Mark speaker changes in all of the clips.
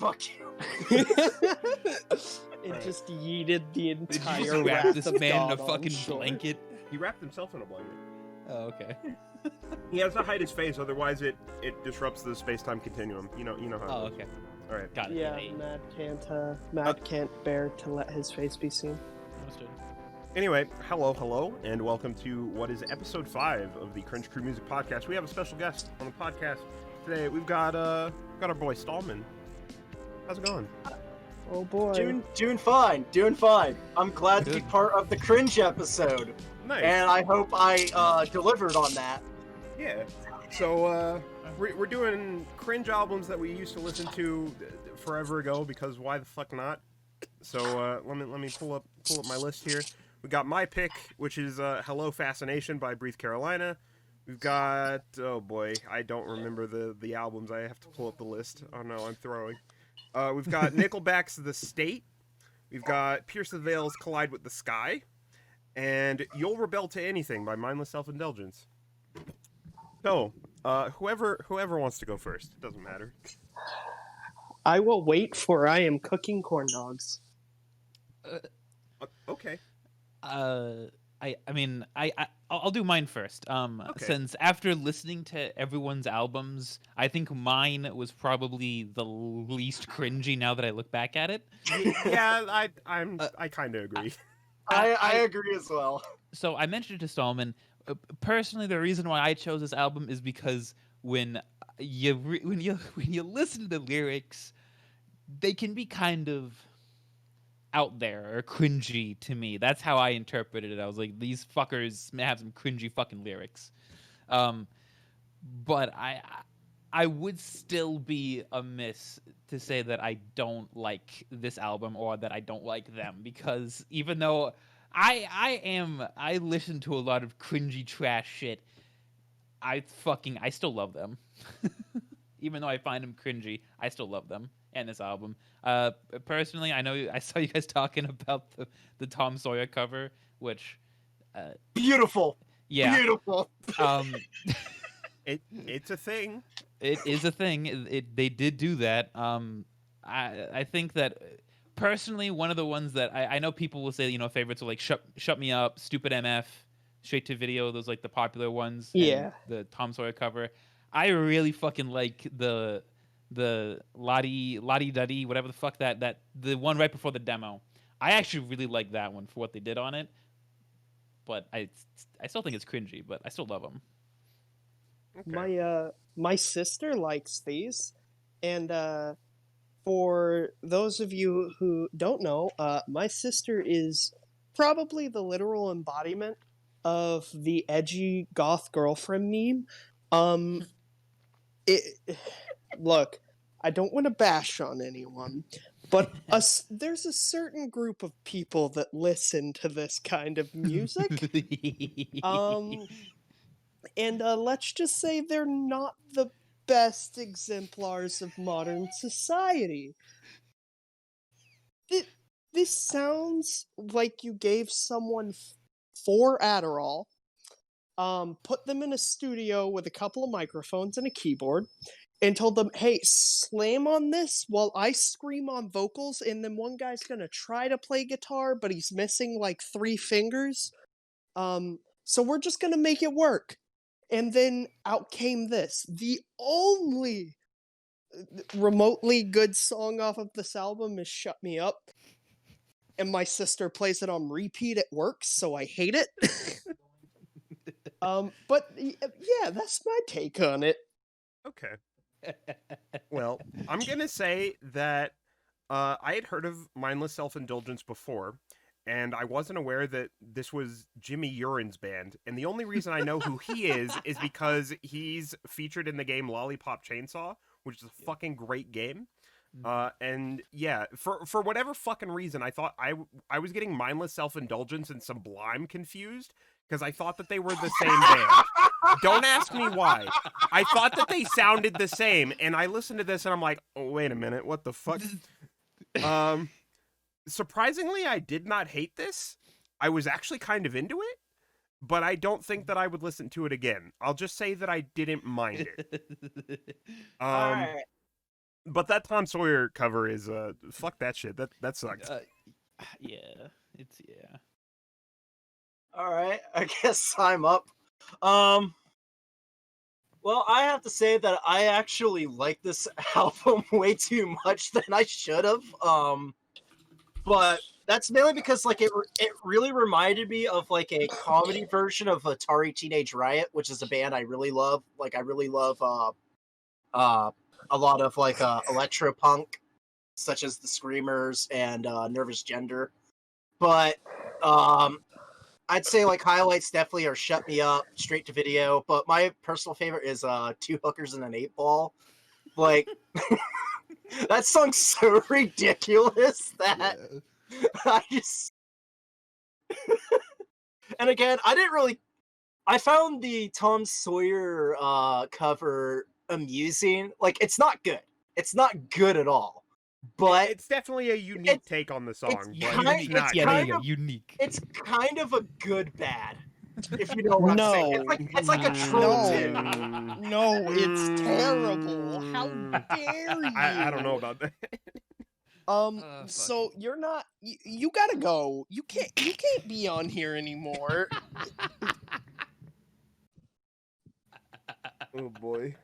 Speaker 1: fuck you.
Speaker 2: It just yeeted the
Speaker 3: Did you
Speaker 2: entire
Speaker 3: just wrap
Speaker 2: wrath
Speaker 3: this
Speaker 2: of
Speaker 3: man in
Speaker 2: God
Speaker 3: a
Speaker 2: on
Speaker 3: fucking
Speaker 2: shore.
Speaker 3: blanket?
Speaker 4: He wrapped himself in a blanket.
Speaker 3: Oh, okay.
Speaker 4: He has to hide his face, otherwise it disrupts the space-time continuum. You know how.
Speaker 3: Oh,
Speaker 4: it goes.
Speaker 3: okay.
Speaker 4: All right.
Speaker 3: Got it.
Speaker 2: Yeah, Matt can't bear to let his face be seen.
Speaker 3: Understood.
Speaker 4: Anyway, hello, and welcome to what is episode 5 of the Cringe Crew Music Podcast. We have a special guest on the podcast today. We've got our boy Stahlman. How's it going?
Speaker 2: Oh boy.
Speaker 1: Doing fine. I'm glad to be part of the Cringe episode.
Speaker 4: Nice.
Speaker 1: And I hope I delivered on that.
Speaker 4: Yeah. So we're doing cringe albums that we used to listen to forever ago because why the fuck not? So let me pull up my list here. We got my pick, which is "Hello Fascination" by Breathe Carolina. We've got oh boy, I don't remember the albums. I have to pull up the list. Oh no, I'm throwing. We've got Nickelback's "The State." We've got Pierce the Veil's "Collide with the Sky," and "You'll Rebel to Anything" by Mindless Self-Indulgence. So, whoever wants to go first, it doesn't matter.
Speaker 2: I will wait, for I am cooking corn dogs.
Speaker 4: Okay.
Speaker 3: I'll do mine first.
Speaker 4: Okay.
Speaker 3: Since after listening to everyone's albums, I think mine was probably the least cringy now that I look back at it.
Speaker 4: Yeah, I kind of agree.
Speaker 1: I agree as well.
Speaker 3: So I mentioned it to Stahlman. Personally, the reason why I chose this album is because when you listen to the lyrics, they can be kind of out there or cringy to me. That's how I interpreted it. I was like, these fuckers may have some cringy fucking lyrics. But I would still be amiss to say that I don't like this album or that I don't like them, because even though I listen to a lot of cringy trash shit, I still love them. Even though I find them cringy, I still love them and this album. Personally, I saw you guys talking about the Tom Sawyer cover, which
Speaker 1: Beautiful.
Speaker 3: yeah,
Speaker 1: Beautiful.
Speaker 4: It's a thing.
Speaker 3: it is a thing. They did do that. I think that personally, one of the ones that I know people will say, favorites are like Shut Me Up, Stupid MF, Straight to Video, those like the popular ones.
Speaker 2: Yeah.
Speaker 3: And the Tom Sawyer cover. I really fucking like the Lottie Duddy, whatever the fuck that the one right before the demo. I actually really like that one for what they did on it. But I still think it's cringy, but I still love them.
Speaker 4: Okay.
Speaker 2: My sister likes these, and for those of you who don't know, my sister is probably the literal embodiment of the edgy goth girlfriend meme. Look, I don't want to bash on anyone, but there's a certain group of people that listen to this kind of music. And let's just say they're not the best exemplars of modern society. This sounds like you gave someone 4 Adderall, put them in a studio with a couple of microphones and a keyboard, and told them, hey, slam on this while I scream on vocals, and then one guy's gonna try to play guitar, but he's missing like 3 fingers. So we're just gonna make it work. And then out came this. The only remotely good song off of this album is Shut Me Up. And my sister plays it on repeat at work, so I hate it. But yeah, that's my take on it.
Speaker 4: Okay. Well, I'm gonna say that I had heard of Mindless Self-Indulgence before, and I wasn't aware that this was Jimmy Urine's band. And the only reason I know who he is because he's featured in the game Lollipop Chainsaw, which is a fucking great game. And yeah, for whatever fucking reason, I thought I was getting Mindless Self-Indulgence and Sublime confused, because I thought that they were the same band. Don't ask me why. I thought that they sounded the same, and I listened to this and I'm like, oh, wait a minute, what the fuck? Surprisingly, I did not hate this. I was actually kind of into it, but I don't think that I would listen to it again. I'll just say that I didn't mind it.
Speaker 1: Alright.
Speaker 4: But that Tom Sawyer cover is fuck that shit. That sucked.
Speaker 3: Yeah, yeah.
Speaker 1: All right, I guess I'm up. Well, I have to say that I actually like this album way too much than I should have. But that's mainly because like it really reminded me of like a comedy version of Atari Teenage Riot, which is a band I really love. Like I really love a lot of like electro punk, such as the Screamers and Nervous Gender. But I'd say like highlights definitely are Shut Me Up, Straight to Video, but my personal favorite is Two Hookers and an 8-Ball. Like that song's so ridiculous that I just and again, I found the Tom Sawyer cover amusing. Like it's not good. It's not good at all. But
Speaker 4: It's definitely a unique take on the song, but it's not.
Speaker 3: Yeah, there you
Speaker 1: kind
Speaker 3: go.
Speaker 1: of
Speaker 3: Unique.
Speaker 1: it's kind of a good bad. If you know what I'm saying.
Speaker 2: No.
Speaker 1: It's like a troll tune.
Speaker 2: No, it's terrible. How dare you?
Speaker 4: I don't know about that.
Speaker 3: Fuck.
Speaker 2: So you're not. You gotta go. You can't be on here anymore.
Speaker 4: Oh boy.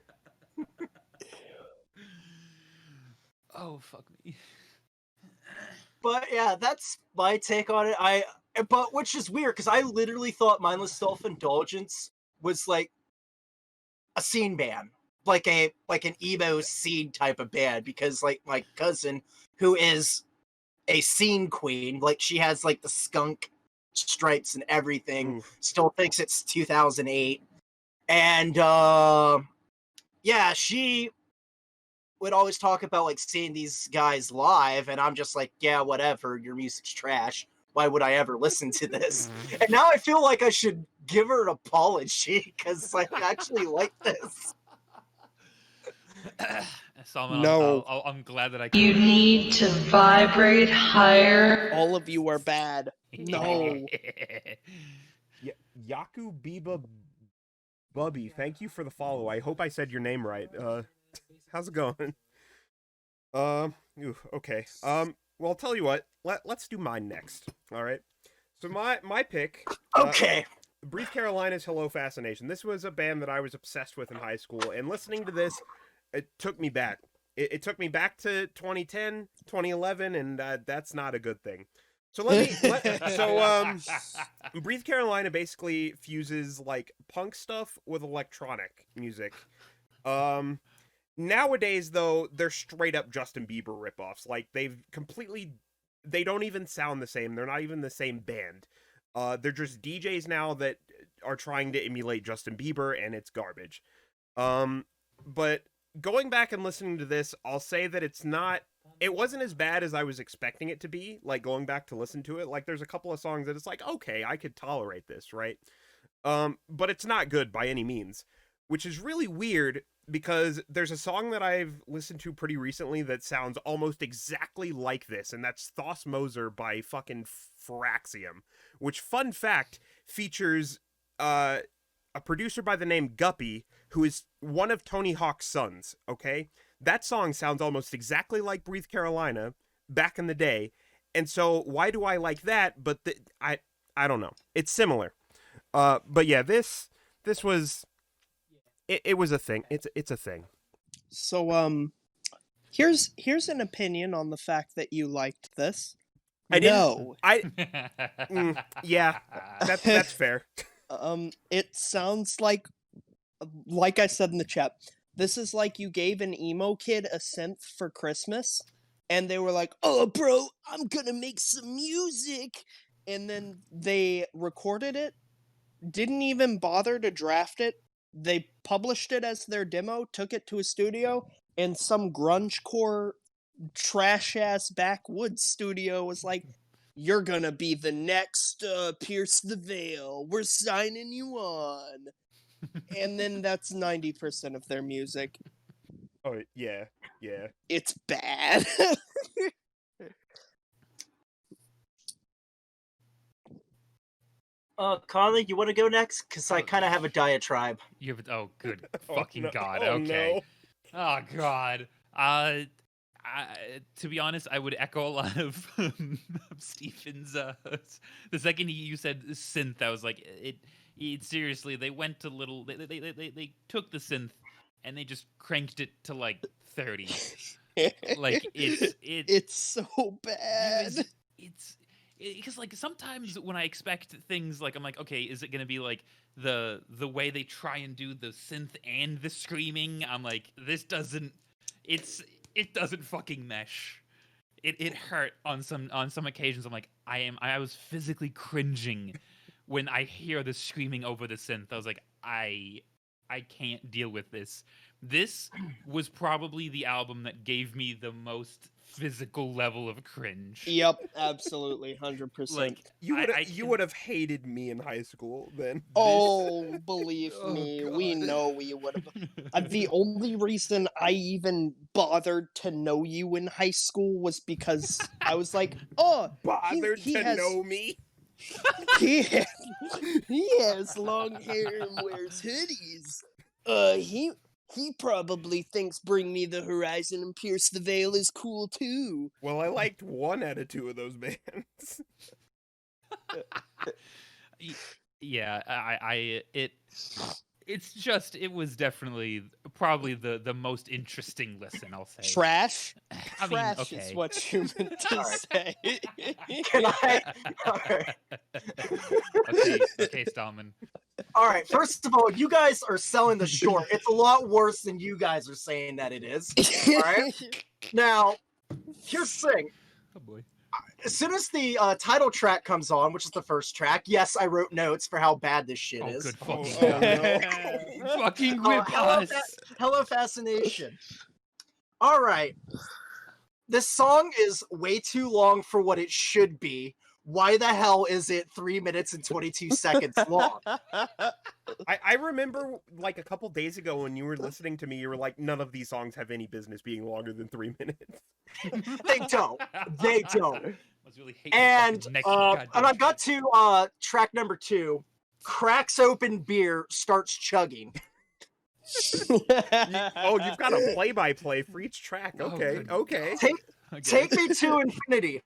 Speaker 3: Oh fuck me.
Speaker 1: But yeah, that's my take on it. But which is weird because I literally thought Mindless Self-Indulgence was like a scene band, like an emo scene type of band. Because like my cousin, who is a scene queen, like she has like the skunk stripes and everything,
Speaker 4: Oof.
Speaker 1: still thinks it's 2008, and yeah, she would always talk about like seeing these guys live, and I'm just like, yeah, whatever, your music's trash. Why would I ever listen to this? And now I feel like I should give her an apology because I actually like this.
Speaker 3: Salman,
Speaker 2: No.
Speaker 3: I'm glad that I.
Speaker 5: You need to vibrate higher.
Speaker 2: All of you are bad. No.
Speaker 4: Yaku Biba Bubby, thank you for the follow. I hope I said your name right. How's it going? Okay. Well, I'll tell you what. Let's do mine next. All right. So my pick.
Speaker 1: Okay.
Speaker 4: Breathe Carolina's Hello Fascination. This was a band that I was obsessed with in high school, and listening to this, it took me back. It took me back to 2010, 2011, and that's not a good thing. So Breathe Carolina basically fuses like punk stuff with electronic music. Nowadays, though, they're straight up Justin Bieber ripoffs. Like they don't even sound the same. They're not even the same band. They're just DJs now that are trying to emulate Justin Bieber, and it's garbage. But going back and listening to this, I'll say that it wasn't as bad as I was expecting it to be, like going back to listen to it. Like there's a couple of songs that it's like, okay, I could tolerate this, right? But it's not good by any means, which is really weird because there's a song that I've listened to pretty recently that sounds almost exactly like this, and that's Thos Moser by fucking Faraxium, which, fun fact, features a producer by the name Guppy, who is one of Tony Hawk's sons, okay? That song sounds almost exactly like Breathe Carolina back in the day, and so why do I like that? But I don't know. It's similar. But yeah, this was... It was a thing. It's a thing.
Speaker 2: So here's an opinion on the fact that you liked this.
Speaker 4: Yeah, that's fair.
Speaker 2: It sounds like I said in the chat, this is like you gave an emo kid a synth for Christmas, and they were like, "Oh, bro, I'm gonna make some music," and then they recorded it, didn't even bother to draft it. They published it as their demo, took it to a studio, and some grungecore trash-ass backwoods studio was like, "You're gonna be the next Pierce the Veil. We're signing you on." And then that's 90% of their music.
Speaker 4: Oh, yeah.
Speaker 2: It's bad.
Speaker 1: Conley, you want to go next? Because I kind of have a diatribe.
Speaker 3: Oh, good
Speaker 4: Oh,
Speaker 3: fucking
Speaker 4: no.
Speaker 3: god.
Speaker 4: Oh,
Speaker 3: Okay. Oh god. To be honest, I would echo a lot of Stephen's. The second you said synth, I was like, it seriously. They went to little. They took the synth and they just cranked it to like 30. Like
Speaker 2: It's so bad.
Speaker 3: It's because like sometimes when I expect things like I'm like, okay, is it gonna be like the way they try and do the synth and the screaming? I'm like, this doesn't. It doesn't fucking mesh. It hurt on some occasions. I'm like, I was physically cringing when I hear the screaming over the synth. I was like, I can't deal with this. This was probably the album that gave me the most physical level of cringe.
Speaker 2: Yep, absolutely, 100%.
Speaker 3: Like
Speaker 4: You would have hated me in high school then.
Speaker 2: Oh, believe
Speaker 3: Oh,
Speaker 2: me,
Speaker 3: God.
Speaker 2: we know you would have. The only reason I even bothered to know you in high school was because I was like, oh,
Speaker 4: Bothered
Speaker 2: he
Speaker 4: to
Speaker 2: has,
Speaker 4: know me.
Speaker 2: he has long hair and wears hoodies. He probably thinks Bring Me the Horizon and Pierce the Veil is cool too.
Speaker 4: Well, I liked one out of two of those bands.
Speaker 3: Yeah, it was definitely probably the most interesting listen, I'll say.
Speaker 2: Trash?
Speaker 3: I mean,
Speaker 2: Trash
Speaker 3: okay.
Speaker 2: is what you meant to say.
Speaker 1: Can I? All right.
Speaker 3: Okay, Stahlman.
Speaker 1: All right. First of all, you guys are selling the short. It's a lot worse than you guys are saying that it is. All right. Now, here's the thing.
Speaker 3: Oh boy.
Speaker 1: As soon as the title track comes on, which is the first track, yes, I wrote notes for how bad this shit
Speaker 3: Oh,
Speaker 1: is.
Speaker 3: good fucking
Speaker 4: Oh,
Speaker 3: God. Fucking whip
Speaker 1: Hello,
Speaker 3: us.
Speaker 1: Hello, Fascination. All right. This song is way too long for what it should be. Why the hell is it 3 minutes and 22 seconds long?
Speaker 4: I remember like a couple days ago when you were listening to me, you were like, none of these songs have any business being longer than 3 minutes.
Speaker 1: They don't. They don't.
Speaker 3: Was really hating
Speaker 1: And
Speaker 3: fucking Nicky,
Speaker 1: and
Speaker 3: goddamn
Speaker 1: I've got
Speaker 3: shit.
Speaker 1: to track number 2. Cracks open beer, starts chugging.
Speaker 4: Oh, you've got a play-by-play for each track.
Speaker 3: Oh,
Speaker 4: Okay,
Speaker 3: good
Speaker 4: okay.
Speaker 3: Okay.
Speaker 1: Take me to infinity.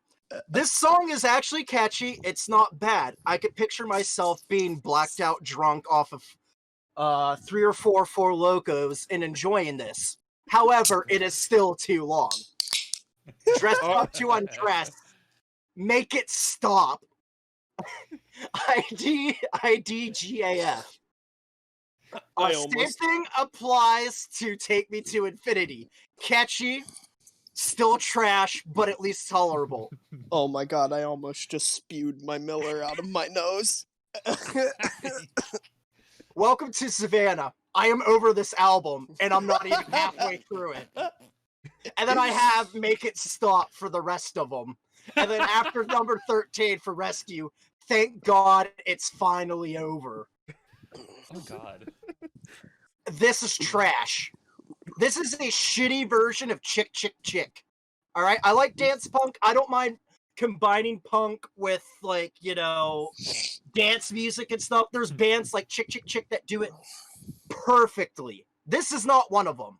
Speaker 1: This song is actually catchy. It's not bad. I could picture myself being blacked out drunk off of 3 or 4 Four Locos and enjoying this. However, it is still too long. Dress up to undress. Make it stop. IDGAF. Same thing applies to Take Me to Infinity. Catchy, still trash, but at least tolerable.
Speaker 2: Oh my god, I almost just spewed my Miller out of my nose.
Speaker 1: Welcome to Savannah. I am over this album, and I'm not even halfway through it. And then I have Make It Stop for the rest of them. And then after number 13 for Rescue, thank God it's finally over.
Speaker 3: Oh God.
Speaker 1: This is trash. This is a shitty version of Chick Chick Chick. All right, I like dance punk. I don't mind combining punk with, like, you know, dance music and stuff. There's bands like Chick Chick Chick that do it perfectly. This is not one of them.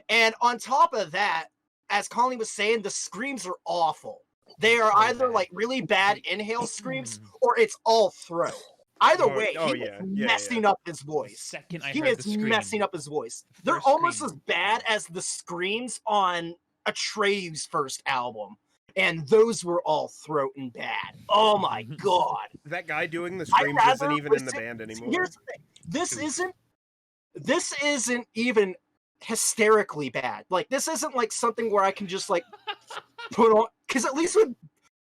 Speaker 1: And on top of that, as Colleen was saying, the screams are awful. They are either like really bad inhale screams or it's all throat. Either way, he is messing up his voice.
Speaker 3: Second I
Speaker 1: He
Speaker 3: heard
Speaker 1: is
Speaker 3: the scream.
Speaker 1: messing up his voice. They're
Speaker 3: First
Speaker 1: almost
Speaker 3: scream.
Speaker 1: as bad as the screams on Atreyu's first album. And those were all throat and bad. Oh my god.
Speaker 4: That guy doing the
Speaker 1: I'd
Speaker 4: screams
Speaker 1: rather
Speaker 4: isn't even in the
Speaker 1: listen-
Speaker 4: band anymore.
Speaker 1: Here's the thing. This isn't even hysterically bad. Like, this isn't like something where I can just like put on, because at least with,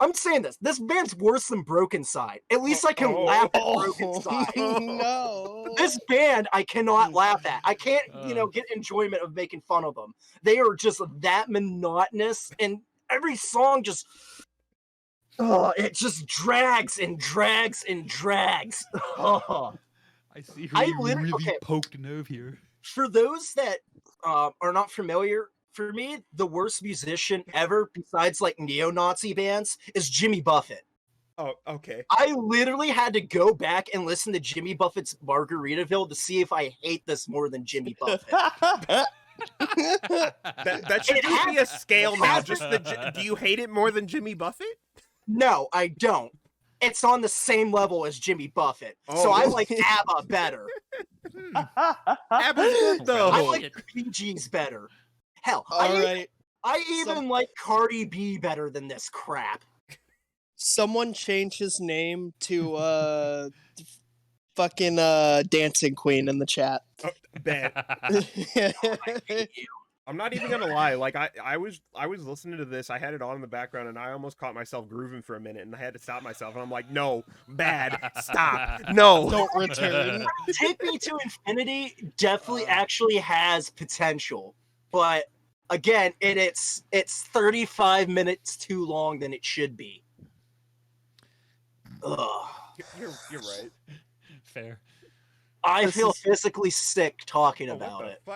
Speaker 1: I'm saying this band's worse than Broken Side. At least I can laugh at Broken Side.
Speaker 2: No.
Speaker 1: This band I cannot laugh at. I can't, get enjoyment of making fun of them. They are just that monotonous, and every song just, it just drags and drags and drags. Oh.
Speaker 3: I see
Speaker 1: I
Speaker 3: you
Speaker 1: literally-
Speaker 3: really
Speaker 1: okay.
Speaker 3: poked a nerve here.
Speaker 1: For those that are not familiar, for me, the worst musician ever, besides like neo-Nazi bands, is Jimmy Buffett.
Speaker 4: Oh, okay.
Speaker 1: I literally had to go back and listen to Jimmy Buffett's Margaritaville to see if I hate this more than Jimmy Buffett.
Speaker 4: That should
Speaker 1: It
Speaker 4: just be a
Speaker 1: has-
Speaker 4: scale now.
Speaker 1: has-
Speaker 4: Just do you hate it more than Jimmy Buffett?
Speaker 1: No, I don't. It's on the same level as Jimmy Buffett. So
Speaker 4: Oh.
Speaker 1: I like ABBA better.
Speaker 4: ABBA's good though.
Speaker 1: I like the Bee Gees better. Hell,
Speaker 2: All right.
Speaker 1: I even like Cardi B better than this crap.
Speaker 2: Someone change his name to fucking Dancing Queen in the chat.
Speaker 4: Bet. I'm not even gonna lie. Like I was listening to this. I had it on in the background, and I almost caught myself grooving for a minute, and I had to stop myself. And I'm like, no, bad, stop, no.
Speaker 2: Don't return.
Speaker 1: Take Me to Infinity definitely actually has potential, but again, it's 35 minutes too long than it should be. Ugh.
Speaker 4: You're right.
Speaker 3: Fair.
Speaker 1: I
Speaker 2: This
Speaker 1: feel
Speaker 2: is-
Speaker 1: physically sick talking
Speaker 4: Oh,
Speaker 1: about
Speaker 4: what
Speaker 1: it.
Speaker 4: the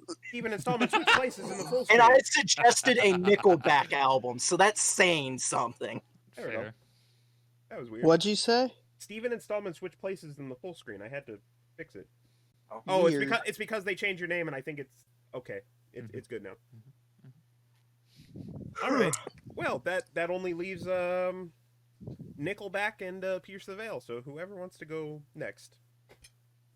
Speaker 4: fuck? Steven Installment switch places in the full screen.
Speaker 1: And I suggested a Nickelback album, so that's saying something.
Speaker 4: There we go.
Speaker 3: Fair.
Speaker 4: That was weird.
Speaker 2: What'd you say?
Speaker 4: Steven Installment switch places in the full screen. I had to fix it. Oh,
Speaker 2: Weird.
Speaker 4: it's because they changed your name, and I think it's okay. It's good now. All right. Well, that only leaves Nickelback and Pierce the Veil. So whoever wants to go next.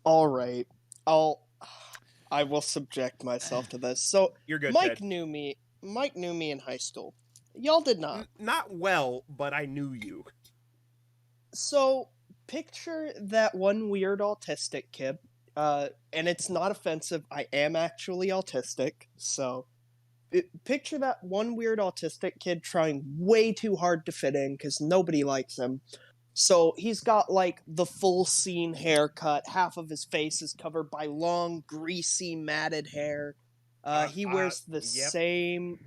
Speaker 2: All right. I will subject myself to this. So
Speaker 4: You're good,
Speaker 2: Mike
Speaker 4: Ted.
Speaker 2: knew me. Mike knew me in high school. Y'all did not.
Speaker 4: Not well, but I knew you.
Speaker 2: So picture that one weird autistic kid. And it's not offensive. I am actually autistic. So picture that one weird autistic kid trying way too hard to fit in because nobody likes him. So he's got like the full scene haircut. Half of his face is covered by long, greasy, matted hair. He wears the
Speaker 4: yep.
Speaker 2: same.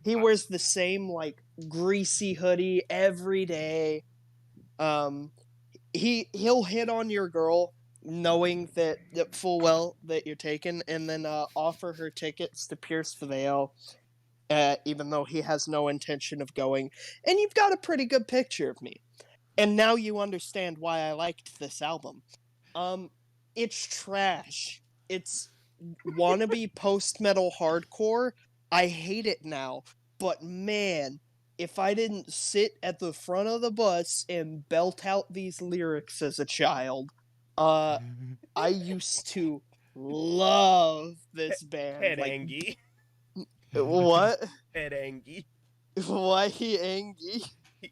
Speaker 2: He wears the same like greasy hoodie every day. He'll hit on your girl knowing that full well that you're taken, and then offer her tickets to Pierce the Veil, even though he has no intention of going. And you've got a pretty good picture of me. And now you understand why I liked this album. It's trash. It's wannabe post-metal hardcore. I hate it now. But man, if I didn't sit at the front of the bus and belt out these lyrics as a child, I used to love this band.
Speaker 4: Head
Speaker 2: Like,
Speaker 4: Angie.
Speaker 2: what?
Speaker 4: Head Angie.
Speaker 2: Why he angry?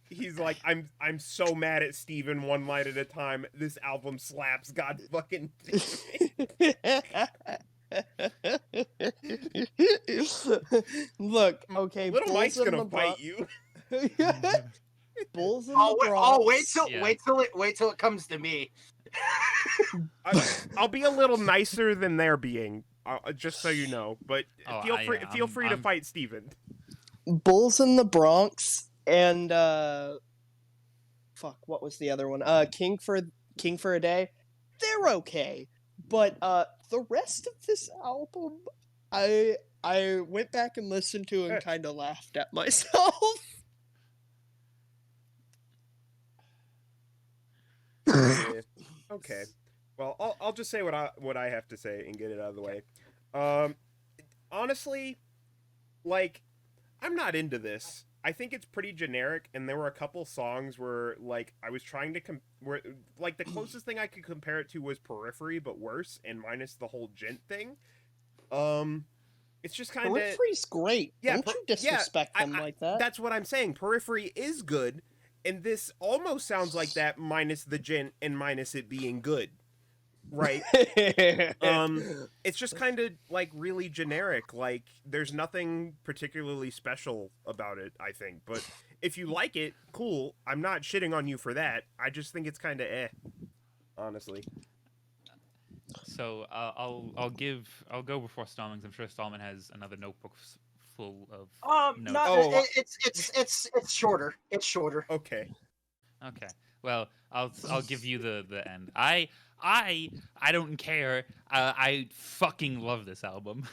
Speaker 4: He's like, I'm so mad at Steven one line at a time. This album slaps. God fucking damn it.
Speaker 2: Look, okay,
Speaker 4: Little
Speaker 2: Bulls
Speaker 4: Mike's
Speaker 2: in
Speaker 4: gonna
Speaker 2: the Bronx.
Speaker 4: fight you.
Speaker 2: Bulls in
Speaker 1: Oh,
Speaker 2: the Bronx.
Speaker 1: wait till it comes to me.
Speaker 4: I'll be a little nicer than they're being, just so you know. But
Speaker 3: Oh,
Speaker 4: feel free to
Speaker 3: I'm-
Speaker 4: fight Steven.
Speaker 2: Bulls in the Bronx and fuck, what was the other one? King for a Day. They're okay, but the rest of this album, I went back and listened to and kind of laughed at myself.
Speaker 4: Yeah. Okay. Well, I'll just say what I have to say and get it out of the way. Honestly, like, I'm not into this. I think it's pretty generic, and there were a couple songs where, like, I was trying to where, like, the closest thing I could compare it to was Periphery, but worse, and minus the whole gent thing. It's just kind of...
Speaker 2: Periphery's great.
Speaker 4: Yeah,
Speaker 2: Don't you disrespect them like that.
Speaker 4: That's what I'm saying. Periphery is good, and this almost sounds like that minus the gent and minus it being good. Right? It's just kind of, like, really generic. Like, there's nothing particularly special about it, I think. But if you like it, cool. I'm not shitting on you for that. I just think it's kind of honestly.
Speaker 3: So I'll go before Stahlman, 'cause I'm sure Stahlman has another notebook full of notes.
Speaker 1: No, it's shorter. It's shorter.
Speaker 4: Okay.
Speaker 3: Okay. Well, I'll give you the end. I don't care. I fucking love this album.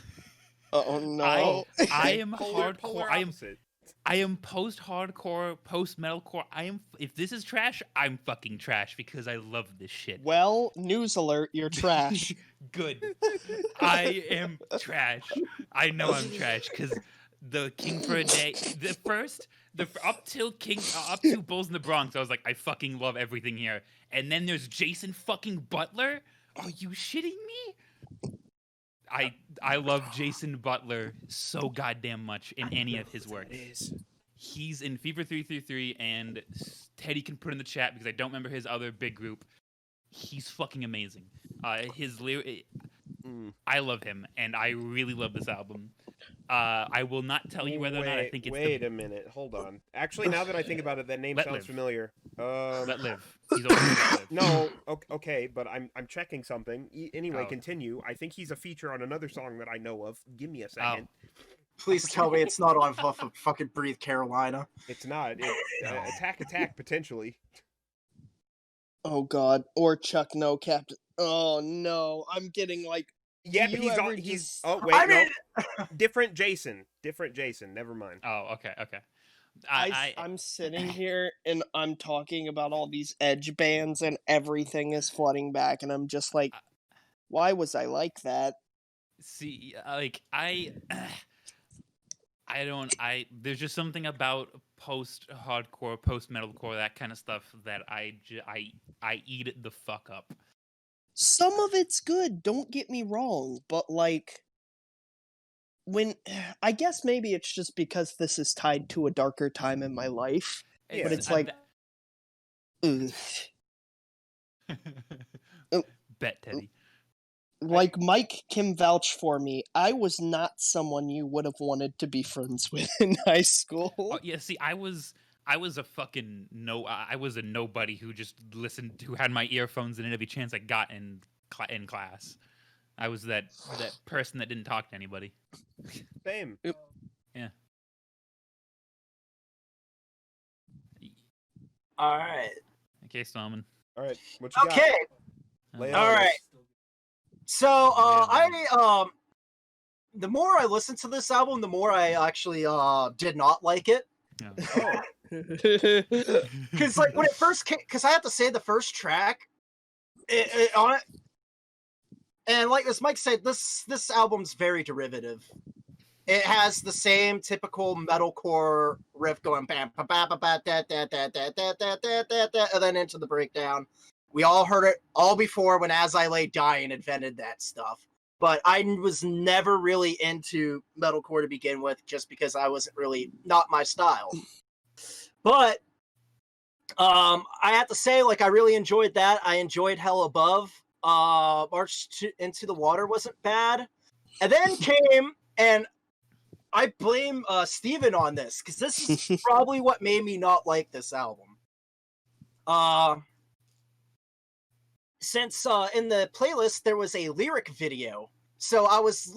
Speaker 2: Oh no.
Speaker 3: I am
Speaker 4: Polar
Speaker 3: hardcore. I am
Speaker 4: opposite.
Speaker 3: I am post-hardcore, post-metalcore. If this is trash, I'm fucking trash because I love this shit.
Speaker 2: Well, news alert, you're trash.
Speaker 3: Good. I am trash. I know I'm trash because the King for a Day, up to Bulls in the Bronx, I was like, I fucking love everything here. And then there's Jason fucking Butler. Are you shitting me? I love Jason Butler so goddamn much in any of his work. He's in Fever 333, and Teddy can put in the chat because I don't remember his other big group. He's fucking amazing. His lyric, I love him, and I really love this album. I will not tell you whether or not I think it's.
Speaker 4: Wait a minute, hold on. Actually, now that I think about it, that name sounds familiar.
Speaker 3: Let Live. He's always Let Live.
Speaker 4: No, okay, but I'm checking something. Anyway,
Speaker 3: Oh.
Speaker 4: Continue. I think he's a feature on another song that I know of. Give me a second.
Speaker 1: Please tell me it's not on fucking Breathe Carolina.
Speaker 4: It's not. It's Attack, potentially.
Speaker 2: Oh God, or Chuck No Captain. Oh no, I'm getting like.
Speaker 4: Yeah,
Speaker 2: you
Speaker 4: he's
Speaker 2: ever
Speaker 4: on. He's.
Speaker 2: just-
Speaker 4: Oh wait,
Speaker 1: I
Speaker 4: no.
Speaker 1: mean,
Speaker 4: Different Jason. Never mind.
Speaker 3: Oh, okay.
Speaker 2: I'm sitting here and I'm talking about all these edge bands and everything is flooding back, and I'm just like, why was I like that?
Speaker 3: See, like there's just something about post-hardcore, post-metalcore, that kind of stuff that I eat it the fuck up.
Speaker 2: Some of it's good, don't get me wrong, but like when I guess maybe it's just because this is tied to a darker time in my life, but it's like ugh.
Speaker 3: Bet, Teddy.
Speaker 2: Like Mike can vouch for me. I was not someone you would have wanted to be friends with in high school.
Speaker 3: Oh, yeah, see, I was a fucking I was a nobody who just listened, who had my earphones in every chance I got in class. I was that person that didn't talk to anybody.
Speaker 4: Same.
Speaker 3: Yeah.
Speaker 1: all right.
Speaker 3: Okay, Stahlman.
Speaker 4: All right. What you got?
Speaker 1: Okay.
Speaker 4: Lay it
Speaker 1: All
Speaker 4: on us.
Speaker 1: right. So the more I listened to this album, the more I actually did not like it.
Speaker 3: Yeah.
Speaker 1: Because like when it first came, because I have to say the first track on it, and like as Mike said, this album's very derivative. It has the same typical metalcore riff going bam ba ba ba ba da da da da da da da da da, and then into the breakdown. We all heard it all before when As I Lay Dying invented that stuff. But I was never really into metalcore to begin with, just because I wasn't really not my style. But I have to say, like, I really enjoyed that. I enjoyed Hell Above. Into the Water wasn't bad. And then came, and I blame Steven on this, because this is probably what made me not like this album. Since in the playlist there was a lyric video, so I was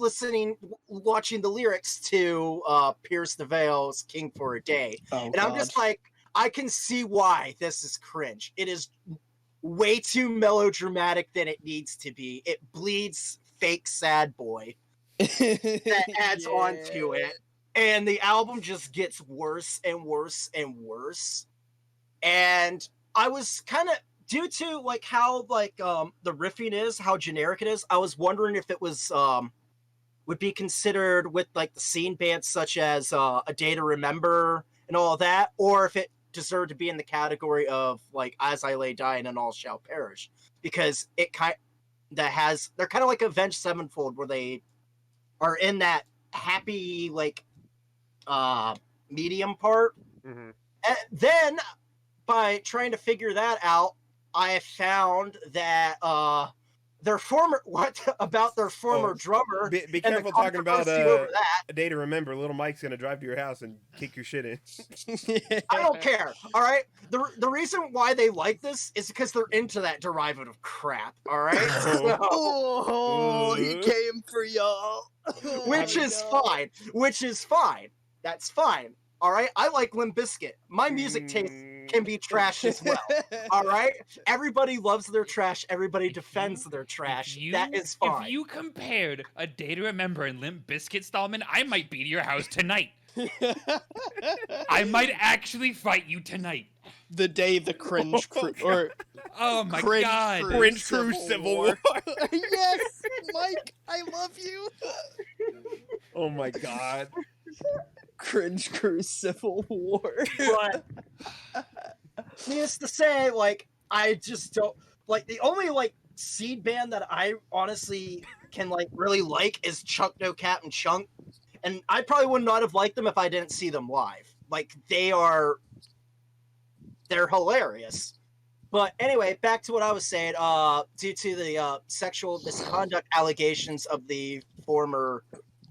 Speaker 1: watching the lyrics to Pierce the Veil's King for a Day, and I'm just like, I can see why this is cringe. It is way too melodramatic than it needs to be. It bleeds fake sad boy that adds on to it, and the album just gets worse and worse and worse. And I was kind of, due to like how like the riffing is, how generic it is, I was wondering if it was would be considered with like the scene bands such as A Day to Remember and all that, or if it deserved to be in the category of like As I Lay Dying and All Shall Perish, because it they're kind of like Avenged Sevenfold, where they are in that happy like medium part.
Speaker 4: Mm-hmm.
Speaker 1: And then by trying to figure that out, I found that their former drummer.
Speaker 4: Be careful talking about
Speaker 1: over that.
Speaker 4: A Day to Remember. Little Mike's gonna drive to your house and kick your shit in.
Speaker 1: I don't care. All right. The reason why they like this is because they're into that derivative crap. All right.
Speaker 2: Oh, he came for y'all.
Speaker 1: Which is fine. Which is fine. That's fine. All right. I like Limp Bizkit. My music taste can be trash as well. All right. Everybody loves their trash. Everybody defends their trash. That is fine.
Speaker 3: If you compared A Day to Remember and Limp Bizkit, Stahlman, I might be to your house tonight. I might actually fight you tonight.
Speaker 2: The day the cringe crew or
Speaker 3: Oh my
Speaker 2: Cringe
Speaker 3: god.
Speaker 2: Crew
Speaker 4: Cringe Crew Civil War.
Speaker 2: Yes, Mike, I love you.
Speaker 4: Oh my god.
Speaker 2: Cringe Crew Civil War.
Speaker 1: But needless to say, like, I just don't like the only like seed band that I honestly can like really like is Chunk No Cap and Chunk. And I probably would not have liked them if I didn't see them live. Like they're hilarious. But anyway, back to what I was saying. Due to the sexual misconduct allegations of the former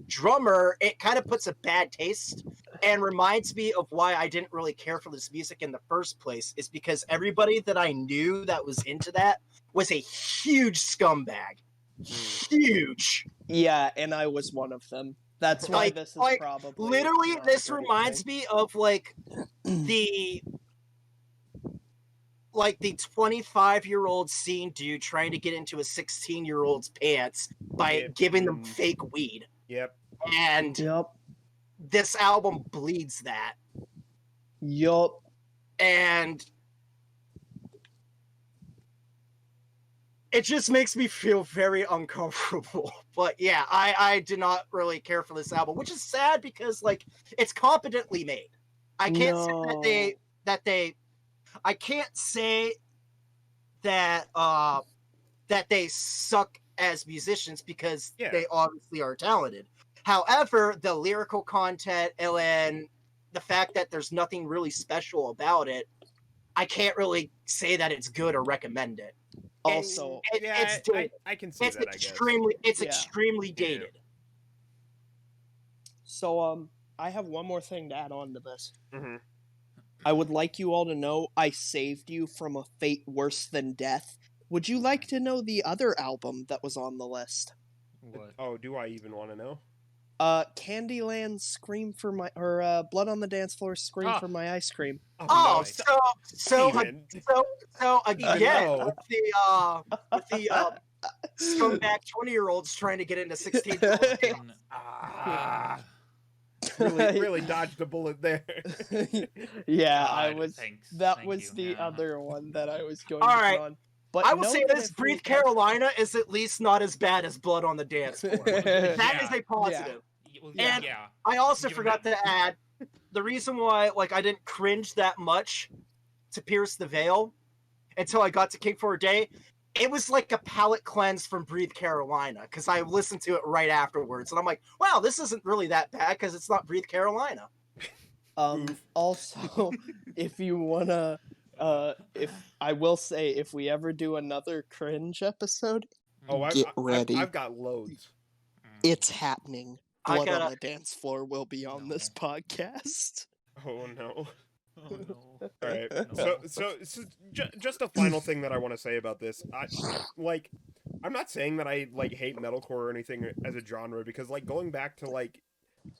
Speaker 1: drummer, it kind of puts a bad taste and reminds me of why I didn't really care for this music in the first place. Is because everybody that I knew that was into that was a huge scumbag. Huge.
Speaker 2: Yeah, and I was one of them. That's why
Speaker 1: Like-
Speaker 2: this is
Speaker 1: like,
Speaker 2: probably
Speaker 1: Literally,
Speaker 2: not
Speaker 1: this
Speaker 2: a great
Speaker 1: reminds
Speaker 2: thing.
Speaker 1: me of like the 25-year-old scene dude trying to get into a 16-year-old's pants by
Speaker 4: Yeah,
Speaker 1: giving them
Speaker 4: mm.
Speaker 1: fake weed.
Speaker 4: Yep.
Speaker 1: And
Speaker 2: Yup.
Speaker 1: this album bleeds that.
Speaker 2: Yup.
Speaker 1: And it just makes me feel very uncomfortable. But yeah, I did not really care for this album, which is sad because like it's competently made. I can't say that they I can't say that that they suck as musicians because
Speaker 4: Yeah.
Speaker 1: they obviously are talented. However, the lyrical content and the fact that there's nothing really special about it, I can't really say that it's good or recommend it.
Speaker 2: Also,
Speaker 1: It's dated.
Speaker 4: I can see
Speaker 1: It's
Speaker 4: that, I guess.
Speaker 1: it's
Speaker 2: Yeah.
Speaker 1: extremely dated.
Speaker 2: so I have one more thing to add on to this.
Speaker 4: Mm-hmm.
Speaker 2: I would like you all to know I saved you from a fate worse than death. Would you like to know the other album that was on the list?
Speaker 3: What?
Speaker 4: Oh, do I even want to know?
Speaker 2: Candyland Scream for my Blood on the Dance Floor Scream
Speaker 3: Ah.
Speaker 2: for my ice cream.
Speaker 1: Oh,
Speaker 3: nice.
Speaker 1: so
Speaker 4: Steven.
Speaker 1: again
Speaker 4: no.
Speaker 1: with the scumbag 20-year-olds trying to get into 16-year-olds.
Speaker 3: Ah.
Speaker 4: really dodged a bullet there.
Speaker 2: Yeah,
Speaker 3: God, thanks.
Speaker 2: that
Speaker 3: Thank
Speaker 2: was
Speaker 3: you.
Speaker 2: the
Speaker 3: Yeah.
Speaker 2: other one that I was going
Speaker 1: All
Speaker 2: to
Speaker 1: right.
Speaker 2: put on. But
Speaker 1: I will
Speaker 2: know
Speaker 1: say
Speaker 2: that
Speaker 1: this:
Speaker 2: if we
Speaker 1: Breathe
Speaker 2: had-
Speaker 1: Carolina is at least not as bad as Blood on the Dance Floor. That
Speaker 3: Yeah.
Speaker 1: is a positive.
Speaker 3: Well,
Speaker 1: And-
Speaker 3: yeah.
Speaker 1: I also
Speaker 3: Give 'em
Speaker 1: forgot
Speaker 3: that.
Speaker 1: to add the reason why like I didn't cringe that much to Pierce the Veil until I got to King for a Day. It was like a palate cleanse from Breathe Carolina because I listened to it right afterwards, and I'm like, wow, this isn't really that bad because it's not Breathe Carolina.
Speaker 4: Oof.
Speaker 2: Also, if you wanna, if I will say, if we ever do another cringe episode,
Speaker 4: Oh,
Speaker 2: Get ready.
Speaker 4: I've got loads.
Speaker 2: it's happening.
Speaker 1: I
Speaker 2: Blood on
Speaker 1: gotta-
Speaker 2: the Dance Floor will be on this podcast.
Speaker 4: Oh no.
Speaker 3: Oh, no.
Speaker 4: All right.
Speaker 3: No.
Speaker 4: So just a final thing that I want to say about this. I'm not saying that I like hate metalcore or anything as a genre because like going back to like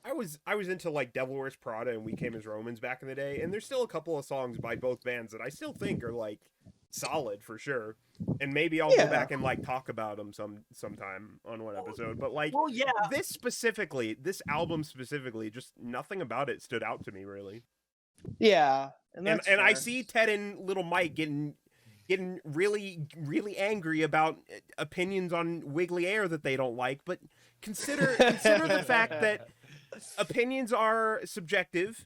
Speaker 4: I was into like Devil Wears Prada and We Came as Romans back in the day, and there's still a couple of songs by both bands that I still think are like solid for sure. And maybe I'll
Speaker 2: Yeah.
Speaker 4: go back and like talk about them sometime on one episode. But like
Speaker 1: Well, yeah,
Speaker 4: this album specifically, just nothing about it stood out to me really.
Speaker 2: Yeah, and
Speaker 4: And
Speaker 2: that's
Speaker 4: I
Speaker 2: fair.
Speaker 4: see Ted and Little Mike getting really angry about opinions on Wiggly Air that they don't like, but consider the fact that opinions are subjective.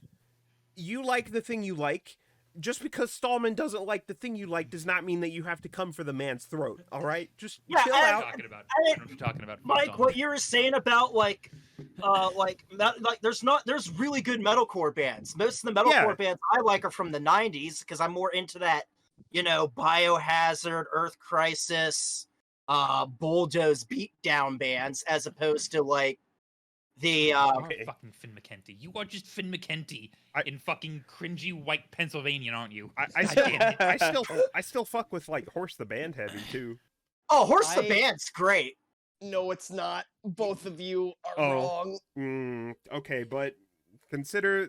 Speaker 4: You like the thing you like. Just because Stahlman doesn't like the thing you like does not mean that you have to come for the man's throat. All right, just
Speaker 1: Yeah,
Speaker 4: chill
Speaker 3: What are you
Speaker 4: out.
Speaker 3: talking about?
Speaker 1: I-
Speaker 3: What are you talking about?
Speaker 1: Mike,
Speaker 3: Fuck
Speaker 1: what
Speaker 3: off.
Speaker 1: you were saying about like there's really good metalcore bands. Most of the metalcore
Speaker 4: Yeah.
Speaker 1: bands I like are from the 90s because I'm more into that, Biohazard, Earth Crisis, Bulldoze beatdown bands as opposed to like the
Speaker 3: You are
Speaker 4: Okay.
Speaker 3: fucking Finn McKenty. You are just Finn McKenty
Speaker 4: I-
Speaker 3: in fucking cringy white Pennsylvania, aren't you?
Speaker 4: I
Speaker 3: God damn it.
Speaker 4: I still fuck with like Horse the Band Heavy too.
Speaker 1: Horse the
Speaker 2: I-
Speaker 1: Band's great.
Speaker 2: No, it's not. Both of you are
Speaker 4: Oh.
Speaker 2: wrong.
Speaker 4: Okay, but consider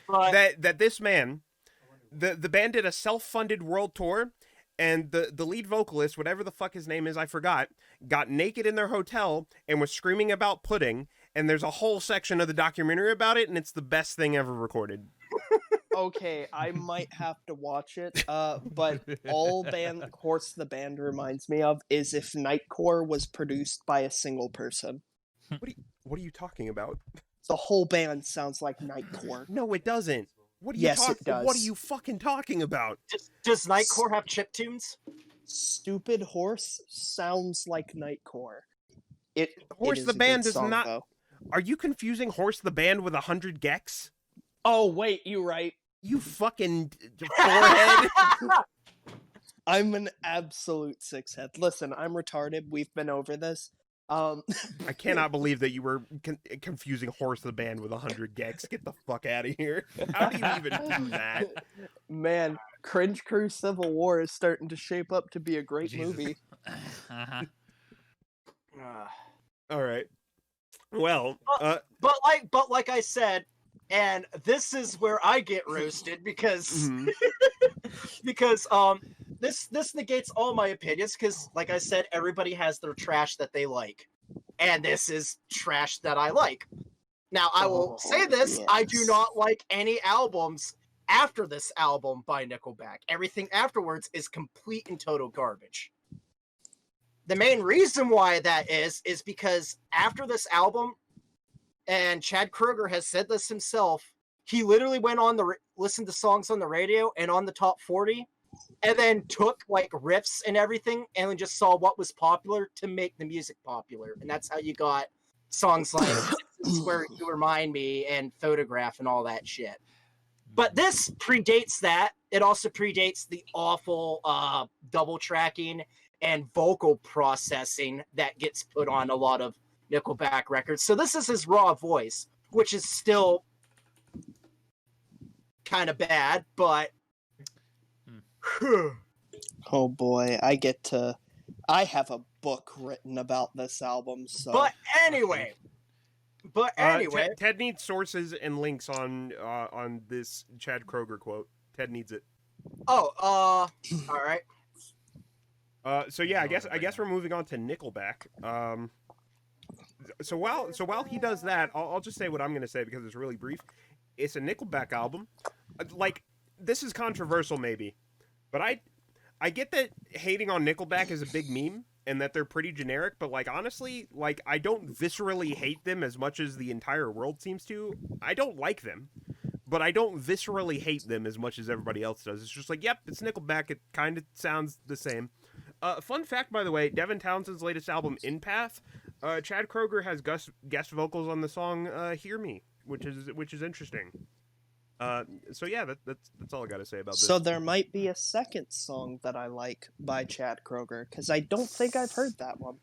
Speaker 1: But
Speaker 4: that this man, the band did a self-funded world tour, and the lead vocalist, whatever the fuck his name is, I forgot, got naked in their hotel and was screaming about pudding, and there's a whole section of the documentary about it, and it's the best thing ever recorded.
Speaker 2: Okay, I might have to watch it. But all Horse the Band reminds me of is if Nightcore was produced by a single person.
Speaker 4: What are you talking about?
Speaker 2: The whole band sounds like Nightcore.
Speaker 4: No, it doesn't. What are
Speaker 2: Yes,
Speaker 4: you
Speaker 2: it does.
Speaker 4: What are you fucking talking about?
Speaker 1: Does Nightcore have chiptunes?
Speaker 2: Stupid Horse sounds like Nightcore.
Speaker 4: Horse
Speaker 2: is
Speaker 4: the
Speaker 2: a good
Speaker 4: Band is
Speaker 2: song,
Speaker 4: not.
Speaker 2: though.
Speaker 4: Are you confusing Horse the Band with 100 Gex?
Speaker 2: Oh wait, you're right.
Speaker 4: You fucking forehead.
Speaker 2: I'm an absolute sixhead. Listen, I'm retarded. We've been over this.
Speaker 4: I cannot believe that you were confusing Horse the Band with 100 Gex. Get the fuck out of here. How do you even do that?
Speaker 2: Man, Cringe Crew Civil War is starting to shape up to be a great
Speaker 3: Jesus.
Speaker 2: movie.
Speaker 3: Uh-huh.
Speaker 4: All right. Well,
Speaker 1: But like I said, and this is where I get roasted because because this negates all my opinions because like I said, everybody has their trash that they like, and this is trash that I like. Now I will say this:
Speaker 2: yes.
Speaker 1: I do not like any albums after this album by Nickelback. Everything afterwards is complete and total garbage. The main reason why that is because after this album, and Chad Kroeger has said this himself, he literally went on listened to songs on the radio and on the top 40, and then took like riffs and everything and just saw what was popular to make the music popular. And that's how you got songs like Where You Remind Me and Photograph and all that shit. But this predates that. It also predates the awful double tracking and vocal processing that gets put on a lot of Nickelback records. So this is his raw voice, which is still kind of bad, but
Speaker 2: Oh boy, I have a book written about this album, so
Speaker 1: but anyway.
Speaker 4: Ted needs sources and links on this Chad Kroeger quote. Ted needs it.
Speaker 1: All right.
Speaker 4: So yeah, I guess we're moving on to Nickelback. So while he does that, I'll just say what I'm going to say because it's really brief. It's a Nickelback album. Like, this is controversial maybe, but I get that hating on Nickelback is a big meme and that they're pretty generic, but like honestly, like I don't viscerally hate them as much as the entire world seems to. I don't like them, but I don't viscerally hate them as much as everybody else does. It's just like, yep, it's Nickelback. It kind of sounds the same. Fun fact, by the way, Devin Townsend's latest album, In Path, Chad Kroeger has guest vocals on the song "Hear Me," which is interesting. So yeah, that's all I got to say about this.
Speaker 2: So there might be a second song that I like by Chad Kroeger because I don't think I've heard that one.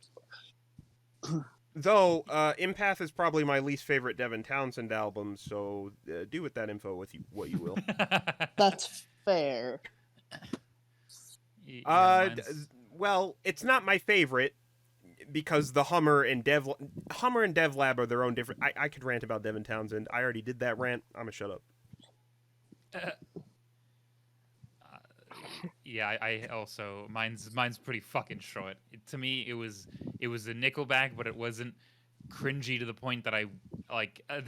Speaker 4: Though Empath is probably my least favorite Devin Townsend album, so do with that info what you will.
Speaker 2: That's fair.
Speaker 4: Well, it's not my favorite because the Hummer and Dev Lab are their own different. I could rant about Devin Townsend. I already did that rant. I'm gonna shut up.
Speaker 3: Yeah, I also mine's pretty fucking short. To me, it was a Nickelback, but it wasn't cringy to the point that I like. I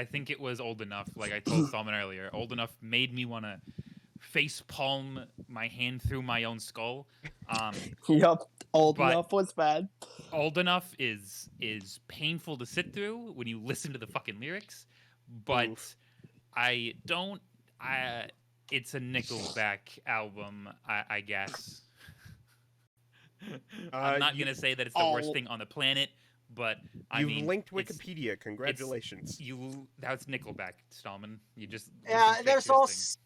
Speaker 3: think it was Old Enough. Like I told Stahlman earlier, Old Enough made me want to face palm my hand through my own skull.
Speaker 2: Yup, Old Enough was bad.
Speaker 3: Old Enough is painful to sit through when you listen to the fucking lyrics, but
Speaker 4: Oof.
Speaker 3: it's a Nickelback album, I guess. I'm not gonna say that it's the worst thing on the planet, but I mean,
Speaker 4: linked Wikipedia. Congratulations.
Speaker 3: That's Nickelback, Stahlman. You just
Speaker 1: There's also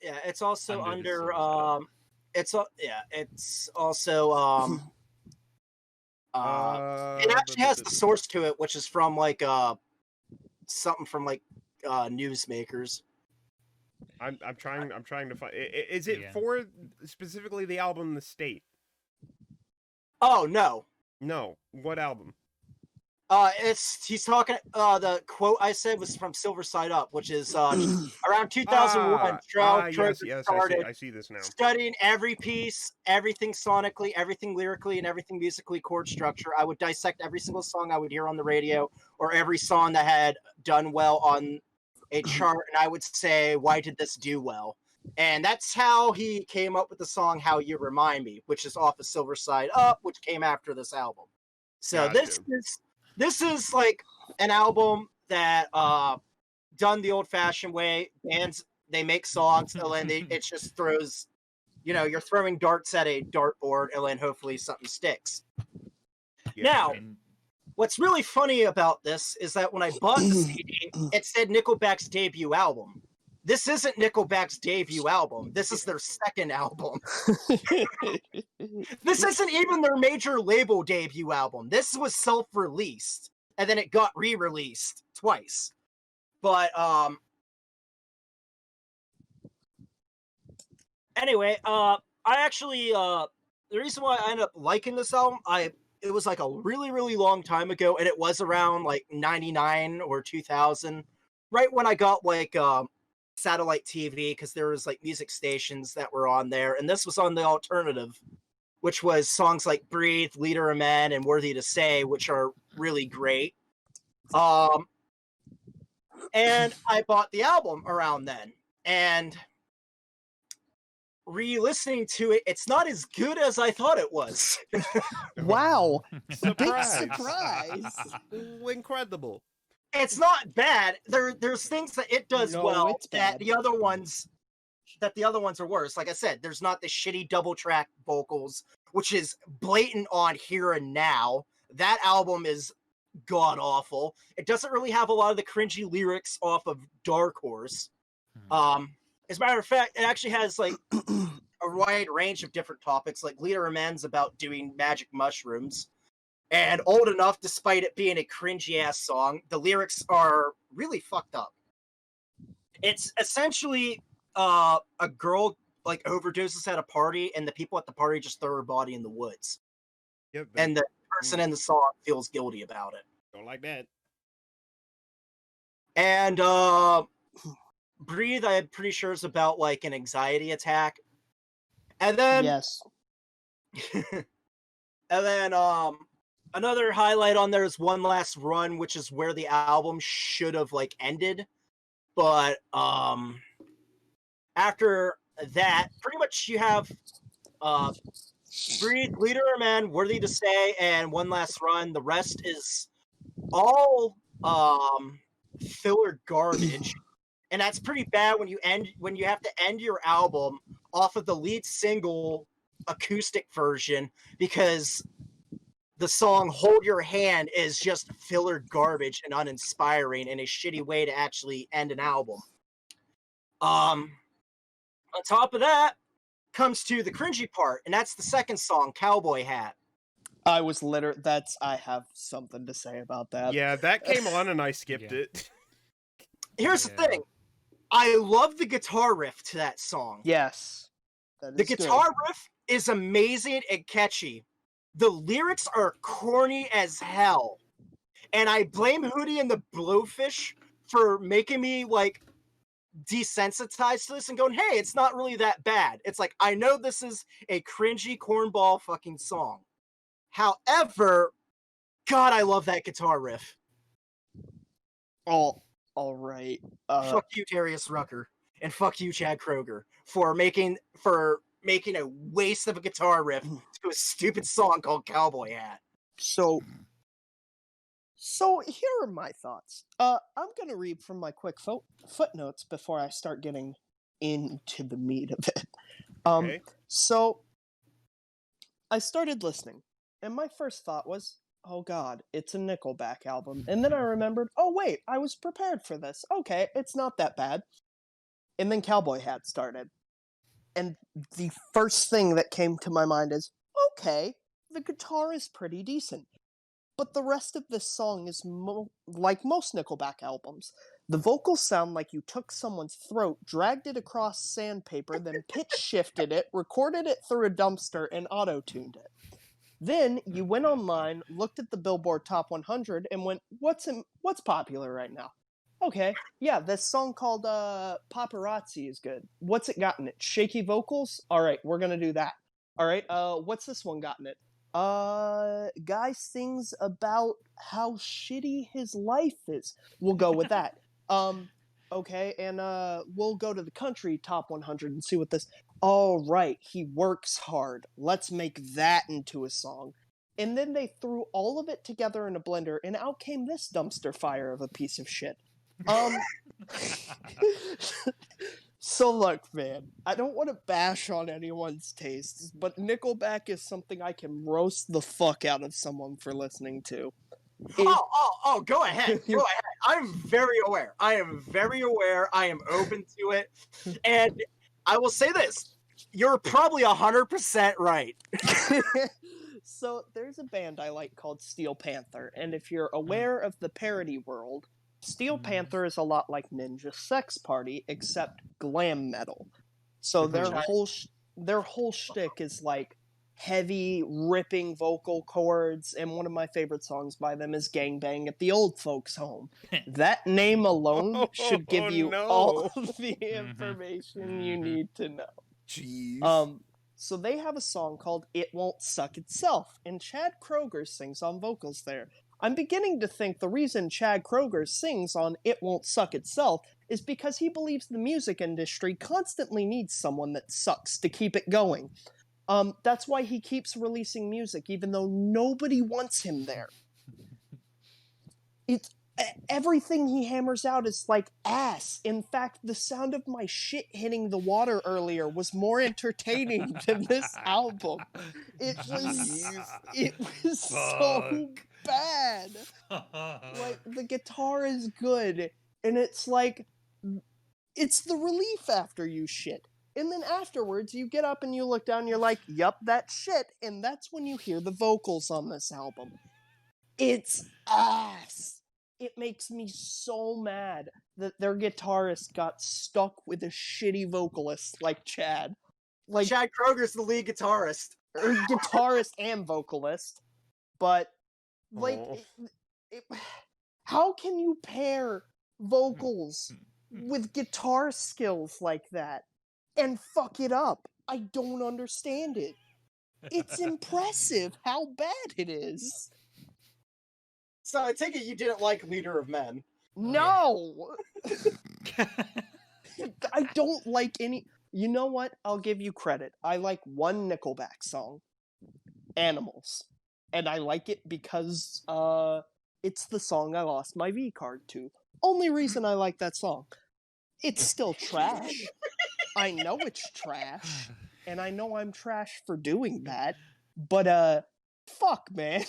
Speaker 1: it's also
Speaker 3: Under the
Speaker 1: under it's also it actually has the source to it, which is from like something from like Newsmakers.
Speaker 4: I'm trying to find. Is it for specifically the album The State?
Speaker 1: Oh no.
Speaker 4: No. What album?
Speaker 1: He's talking. The quote I said was from Silver Side Up, which is around 2001.
Speaker 4: Yes,
Speaker 1: Troger
Speaker 4: I
Speaker 1: started
Speaker 4: see this now.
Speaker 1: studying every piece, everything sonically, everything lyrically, and everything musically, chord structure. I would dissect every single song I would hear on the radio, or every song that had done well on a chart, and I would say, why did this do well? And that's how he came up with the song "How You Remind Me," which is off of Silver Side Up, which came after this album. So
Speaker 4: Gotcha.
Speaker 1: this is like an album that done the old-fashioned way. Bands, they make songs and then it just throws, you're throwing darts at a dartboard and then hopefully something sticks.
Speaker 4: Yeah,
Speaker 1: Now,
Speaker 3: And
Speaker 1: what's really funny about this is that when I bought the CD, it said Nickelback's debut album. This isn't Nickelback's debut album. This is their second album. This isn't even their major label debut album. This was self-released, and then it got re-released twice. But anyway, I actually the reason why I ended up liking this album, it was like a really, really long time ago, and it was around like 99 or 2000, right when I got like satellite TV, because there was like music stations that were on there, and this was on the alternative, which was songs like Breathe, Leader of Men, and Worthy to Say, which are really great. And I bought the album around then, and re-listening to it, it's not as good as I thought it was.
Speaker 2: Wow. Big
Speaker 4: Surprise.
Speaker 2: surprise.
Speaker 4: Ooh, incredible.
Speaker 1: It's not bad. There's things that it does
Speaker 2: No,
Speaker 1: well
Speaker 2: it's
Speaker 1: that
Speaker 2: bad.
Speaker 1: the other ones are worse. Like I said, there's not the shitty double track vocals, which is blatant on Here and Now. That album is god awful. It doesn't really have a lot of the cringy lyrics off of Dark Horse. As a matter of fact, it actually has like a wide range of different topics. Like Leader of Men's about doing magic mushrooms. And Old Enough, despite it being a cringy ass song, the lyrics are really fucked up. It's essentially a girl like overdoses at a party, and the people at the party just throw her body in the woods.
Speaker 4: Yep.
Speaker 1: And the person in the song feels guilty about it.
Speaker 4: Don't like that.
Speaker 1: And Breathe, I'm pretty sure is about like an anxiety attack. And then
Speaker 2: Yes.
Speaker 1: another highlight on there is One Last Run, which is where the album should have like ended. But after that, pretty much you have Breathe, Leader of Men, Worthy to Say, and One Last Run. The rest is all filler garbage. And that's pretty bad when you have to end your album off of the lead single acoustic version, because the song Hold Your Hand is just filler garbage and uninspiring and a shitty way to actually end an album. On top of that comes to the cringy part, and that's the second song, Cowboy Hat.
Speaker 2: I have something to say about that.
Speaker 4: Yeah, that came on and I skipped
Speaker 3: Yeah.
Speaker 4: it.
Speaker 1: Here's the
Speaker 3: Yeah.
Speaker 1: thing. I love the guitar riff to that song.
Speaker 2: Yes. That
Speaker 1: The
Speaker 2: is good.
Speaker 1: guitar riff is amazing and catchy. The lyrics are corny as hell. And I blame Hootie and the Blowfish for making me like desensitized to this and going, hey, it's not really that bad. It's like, I know this is a cringy cornball fucking song. However, God, I love that guitar riff.
Speaker 2: All right.
Speaker 1: Fuck you, Darius Rucker, and fuck you, Chad Kroger, for making a waste of a guitar riff to a stupid song called Cowboy Hat.
Speaker 2: So here are my thoughts. I'm gonna read from my quick footnotes before I start getting into the meat of it.
Speaker 4: Okay.
Speaker 2: So I started listening, and my first thought was, oh god, it's a Nickelback album. And then I remembered, oh wait, I was prepared for this. Okay, it's not that bad. And then Cowboy Hat started. And the first thing that came to my mind is, okay, the guitar is pretty decent. But the rest of this song is like most Nickelback albums. The vocals sound like you took someone's throat, dragged it across sandpaper, then pitch shifted it, recorded it through a dumpster, and auto-tuned it. Then you went online, looked at the Billboard Top 100, and went, "What's popular right now?" Okay, yeah, this song called "Paparazzi" is good. What's it got in it? Shaky vocals. All right, we're gonna do that. All right, what's this one got in it? Guy sings about how shitty his life is. We'll go with that. Okay, and we'll go to the country Top 100 and see what this. All right, he works hard. Let's make that into a song. And then they threw all of it together in a blender, and out came this dumpster fire of a piece of shit. So look, man, I don't want to bash on anyone's tastes, but Nickelback is something I can roast the fuck out of someone for listening to.
Speaker 1: Go ahead. Go ahead. I'm very aware. I am open to it. And I will say this. You're probably 100% right.
Speaker 2: So there's a band I like called Steel Panther. And if you're aware of the parody world, Steel Panther is a lot like Ninja Sex Party, except glam metal. So their whole shtick is like heavy, ripping vocal chords, and one of my favorite songs by them is Gangbang at the Old Folks' Home. That name alone should give you all of the information you need to know.
Speaker 4: Jeez.
Speaker 2: So they have a song called It Won't Suck Itself, and Chad Kroeger sings on vocals there. I'm beginning to think the reason Chad Kroeger sings on It Won't Suck Itself is because he believes the music industry constantly needs someone that sucks to keep it going. That's why he keeps releasing music, even though nobody wants him there. Everything he hammers out is like ass. In fact, the sound of my shit hitting the water earlier was more entertaining than this album. It was so bad. Like, the guitar is good, and it's like, it's the relief after you shit. And then afterwards, you get up and you look down and you're like, yup, that's shit. And that's when you hear the vocals on this album. It's ass. It makes me so mad that their guitarist got stuck with a shitty vocalist like Chad. Like,
Speaker 1: Chad Kroeger's the lead guitarist.
Speaker 2: Guitarist and vocalist. But, like, how can you pair vocals with guitar skills like that and fuck it up? I don't understand it. It's impressive how bad it is.
Speaker 1: So I take it you didn't like Leader of Men.
Speaker 2: No! I don't like any... You know what? I'll give you credit. I like one Nickelback song. Animals. And I like it because it's the song I lost my V-card to. Only reason I like that song. It's still trash. I know it's trash. And I know I'm trash for doing that. But, fuck, man.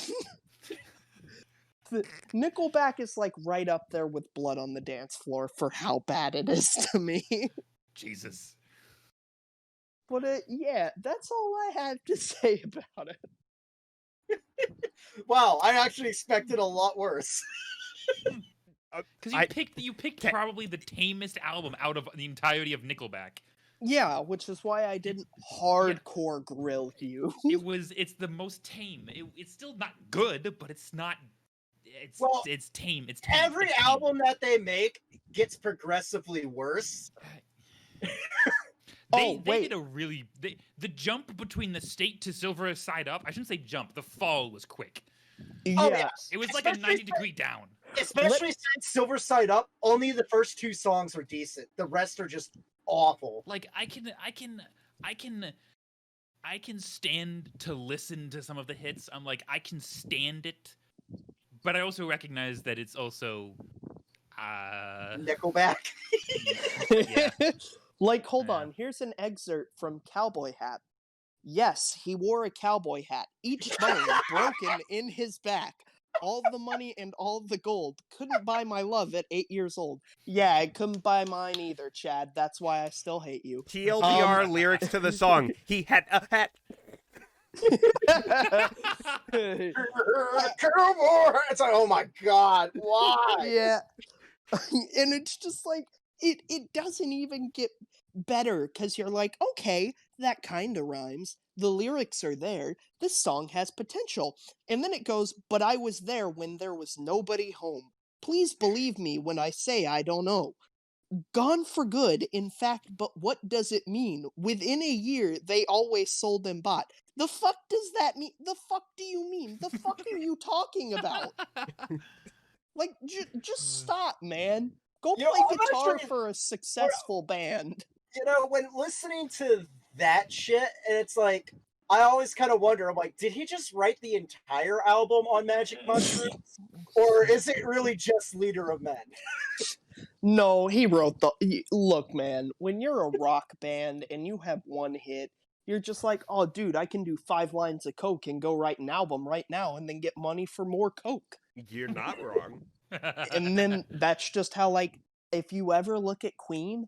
Speaker 2: Nickelback is like right up there with Blood on the Dance Floor for how bad it is to me.
Speaker 3: Jesus.
Speaker 2: But yeah, that's all I have to say about it.
Speaker 1: Wow, I actually expected a lot worse.
Speaker 3: Because you picked probably the tamest album out of the entirety of Nickelback.
Speaker 2: Yeah, which is why I didn't hardcore grill you.
Speaker 3: It's the most tame. It's still not good, but it's not. It's tame. It's tame.
Speaker 1: Every album that they make gets progressively worse.
Speaker 3: They did a really the jump between the State to Silver Side Up. I shouldn't say jump. The fall was quick.
Speaker 2: Yeah.
Speaker 3: It was like a 90-degree down.
Speaker 1: Especially since Silver Side Up, only the first two songs are decent. The rest are just awful.
Speaker 3: Like I can stand to listen to some of the hits. I'm like, I can stand it. But I also recognize that it's also
Speaker 1: Nickelback.
Speaker 3: Yeah.
Speaker 2: Like, hold on. Here's an excerpt from Cowboy Hat. Yes, he wore a cowboy hat, each bone broken in his back. All the money and all the gold. Couldn't buy my love at 8 years old. Yeah, I couldn't buy mine either, Chad. That's why I still hate you.
Speaker 4: TLDR lyrics to the song. He had a hat.
Speaker 1: Cowboy! It's like, oh my god, why?
Speaker 2: Yeah. And it's just like, it doesn't even get... better because you're like, okay, that kind of rhymes. The lyrics are there. This song has potential. And then it goes, but I was there when there was nobody home. Please believe me when I say I don't know. Gone for good, in fact, but what does it mean? Within a year, they always sold and bought. The fuck does that mean? The fuck do you mean? The fuck are you talking about? Like, just stop, man. Go
Speaker 1: You know,
Speaker 2: play
Speaker 1: I'm
Speaker 2: guitar
Speaker 1: actually-
Speaker 2: for a successful band.
Speaker 1: You know, when listening to that shit, and it's like, I always kind of wonder, I'm like, did he just write the entire album on Magic Mushrooms? Or is it really just Leader of Men?
Speaker 2: No, he wrote the. Look, man, when you're a rock band and you have one hit, you're just like, oh, dude, I can do 5 lines of coke and go write an album right now and then get money for more coke.
Speaker 4: You're not wrong.
Speaker 2: And then that's just how, like, if you ever look at Queen,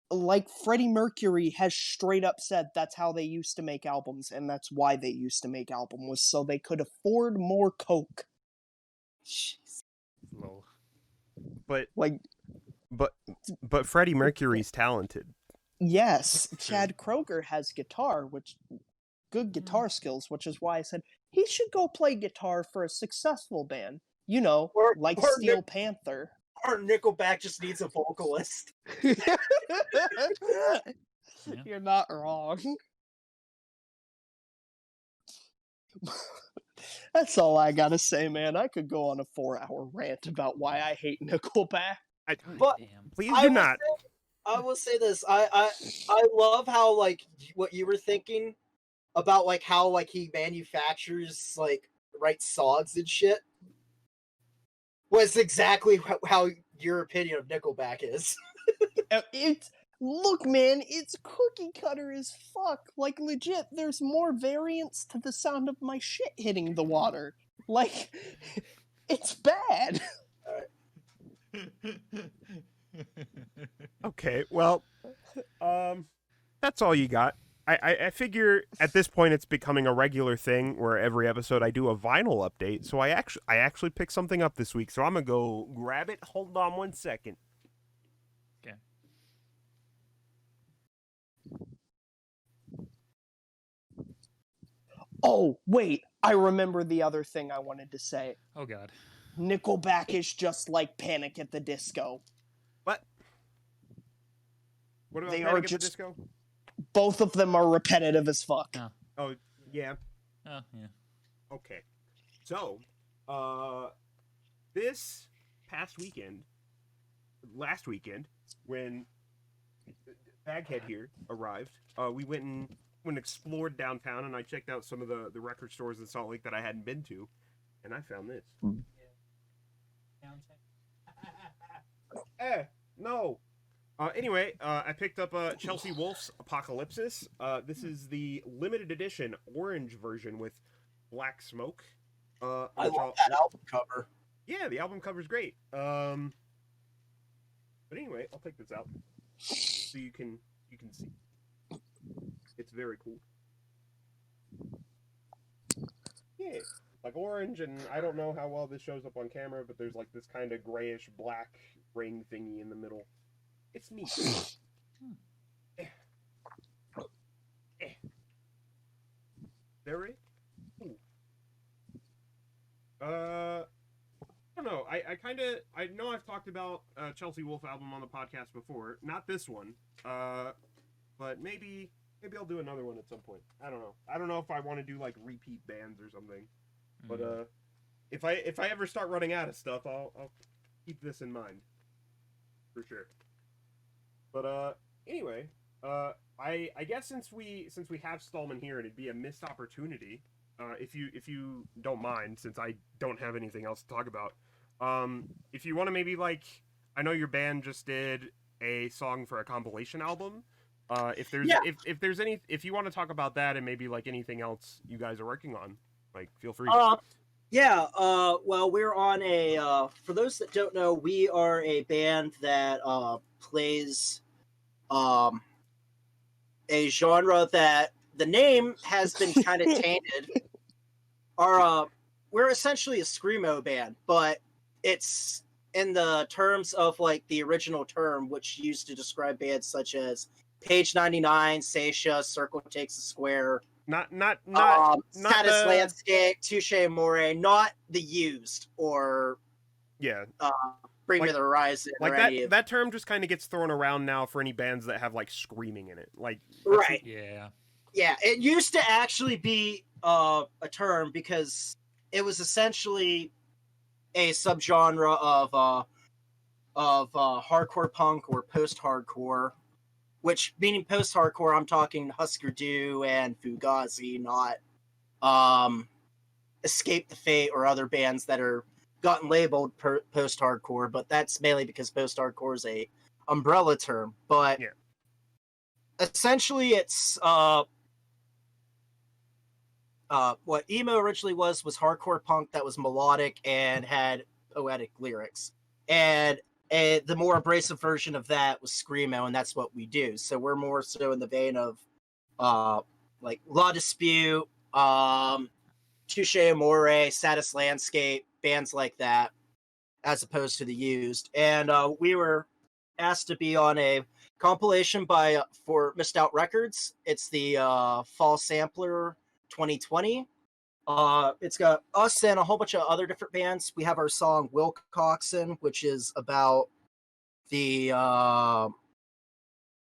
Speaker 2: like, Freddie Mercury has straight up said that's how they used to make albums, and that's why they used to make albums, was so they could afford more coke.
Speaker 3: Lol.
Speaker 4: But
Speaker 2: Like,
Speaker 4: but Freddie Mercury's talented.
Speaker 2: yes, Chad Kroeger has guitar, which good
Speaker 1: Mm.
Speaker 2: guitar skills, which is why I said he should go play guitar for a successful band. You know,
Speaker 1: Or-
Speaker 2: like
Speaker 1: or
Speaker 2: Steel
Speaker 1: Nick-
Speaker 2: Panther.
Speaker 1: Or Nickelback just needs a vocalist.
Speaker 2: You're not wrong. That's all I gotta say, man. I could go on a 4-hour rant about why I hate Nickelback.
Speaker 1: But
Speaker 3: Damn.
Speaker 4: Please
Speaker 1: I
Speaker 4: do
Speaker 1: will
Speaker 4: not.
Speaker 1: I will say this. I love how, like, what you were thinking about, like, how, like, he manufactures, like, writes songs and shit was exactly how your opinion of Nickelback is.
Speaker 2: It's look, man, it's cookie cutter as fuck. Like, legit, there's more variance to the sound of my shit hitting the water. Like, it's bad.
Speaker 4: Okay, well, that's all you got. I figure at this point it's becoming a regular thing where every episode I do a vinyl update. So I actually picked something up this week. So I'm gonna go grab it. Hold on 1 second.
Speaker 3: Okay.
Speaker 2: Oh, wait, I remember the other thing I wanted to say.
Speaker 3: Oh god.
Speaker 2: Nickelback is just like Panic at the Disco.
Speaker 4: What? What about
Speaker 2: They
Speaker 4: Panic
Speaker 2: are
Speaker 4: at the
Speaker 2: just-
Speaker 4: Disco?
Speaker 2: Both of them are repetitive as fuck.
Speaker 3: Oh.
Speaker 4: Oh yeah.
Speaker 3: Oh yeah.
Speaker 4: Okay. So, this past weekend, last weekend, when Baghead here arrived, we went and explored downtown, and I checked out some of the record stores in Salt Lake that I hadn't been to, and I found this. No. Anyway, I picked up Chelsea Wolfe's Apocalypsis. This is the limited edition orange version with black smoke.
Speaker 1: I
Speaker 4: which
Speaker 1: love that album cover.
Speaker 4: Yeah, the album cover's great. But anyway, I'll take this out so you can see. It's very cool. Yeah, like orange, and I don't know how well this shows up on camera, but there's like this kind of grayish black ring thingy in the middle. It's neat. There it. Ooh. I don't know. I know I've talked about Chelsea Wolfe album on the podcast before. Not this one. But maybe I'll do another one at some point. I don't know. I don't know if I want to do like repeat bands or something. But if I ever start running out of stuff, I'll keep this in mind. For sure. But anyway, I guess since we have Stahlman here, it'd be a missed opportunity. If you don't mind, since I don't have anything else to talk about, if you want to maybe like, I know your band just did a song for a compilation album. If you want to talk about that and maybe like anything else you guys are working on, like feel free.
Speaker 1: Yeah. Well, we're on a. For those that don't know, we are a band that plays a genre that the name has been kind of tainted. We're essentially a screamo band, but it's in the terms of like the original term, which used to describe bands such as Page 99, Seisha, Circle Takes a Square,
Speaker 4: Not
Speaker 1: Status
Speaker 4: the
Speaker 1: Landscape, Touche Amore, not the Used or
Speaker 4: yeah.
Speaker 1: Bring Me
Speaker 4: Like-
Speaker 1: the Horizon
Speaker 4: Like
Speaker 1: or any of
Speaker 4: that term just kind of gets thrown around now for any bands that have like screaming in it. Like
Speaker 1: right.
Speaker 3: Yeah.
Speaker 1: Yeah, it used to actually be a term because it was essentially a subgenre of hardcore punk or post-hardcore, which meaning post-hardcore, I'm talking Husker Du and Fugazi, not Escape the Fate or other bands that are gotten labeled post-hardcore, but that's mainly because post-hardcore is a umbrella term. But
Speaker 4: Yeah.
Speaker 1: essentially, it's what emo originally was hardcore punk that was melodic and had poetic lyrics, and the more abrasive version of that was screamo, and that's what we do. So we're more so in the vein of like La Dispute, Touche Amore, Status Landscape, bands like that, as opposed to the Used. And we were asked to be on a compilation for Missed Out Records. It's the Fall Sampler 2020. It's got us and a whole bunch of other different bands. We have our song Wilcoxon, which is about the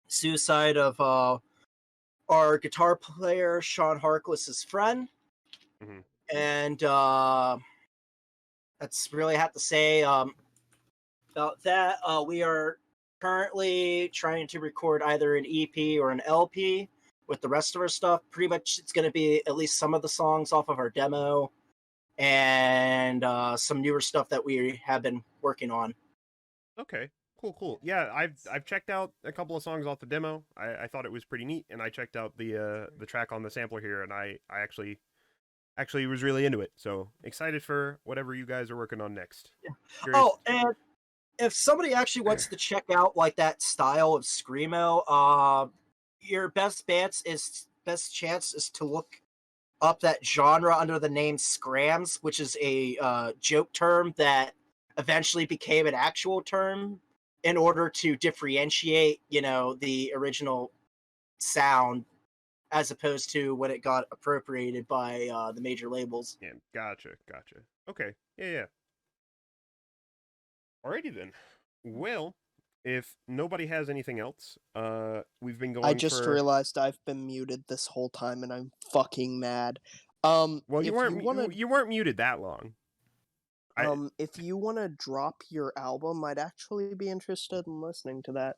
Speaker 1: suicide of our guitar player Sean Harkless's friend.
Speaker 4: Mhm.
Speaker 1: And that's really have to say about that. We are currently trying to record either an EP or an LP with the rest of our stuff. Pretty much it's going to be at least some of the songs off of our demo and some newer stuff that we have been working on.
Speaker 4: Okay. Cool. Yeah, I've checked out a couple of songs off the demo. I thought it was pretty neat, and I checked out the track on the sampler here, and I actually was really into it. So excited for whatever you guys are working on next.
Speaker 1: Yeah.
Speaker 4: Curious-
Speaker 1: Oh, and if somebody actually wants to check out like that style of screamo, your best chance is to look up that genre under the name scrams, which is a joke term that eventually became an actual term in order to differentiate, the original sound as opposed to when it got appropriated by the major labels.
Speaker 4: Yeah, gotcha. Okay, yeah. Alrighty then. Well, if nobody has anything else, we've been going.
Speaker 2: I just realized I've been muted this whole time, and I'm fucking mad.
Speaker 4: Well,
Speaker 2: if
Speaker 4: you weren't muted that long.
Speaker 2: If you want to drop your album, I'd actually be interested in listening to that.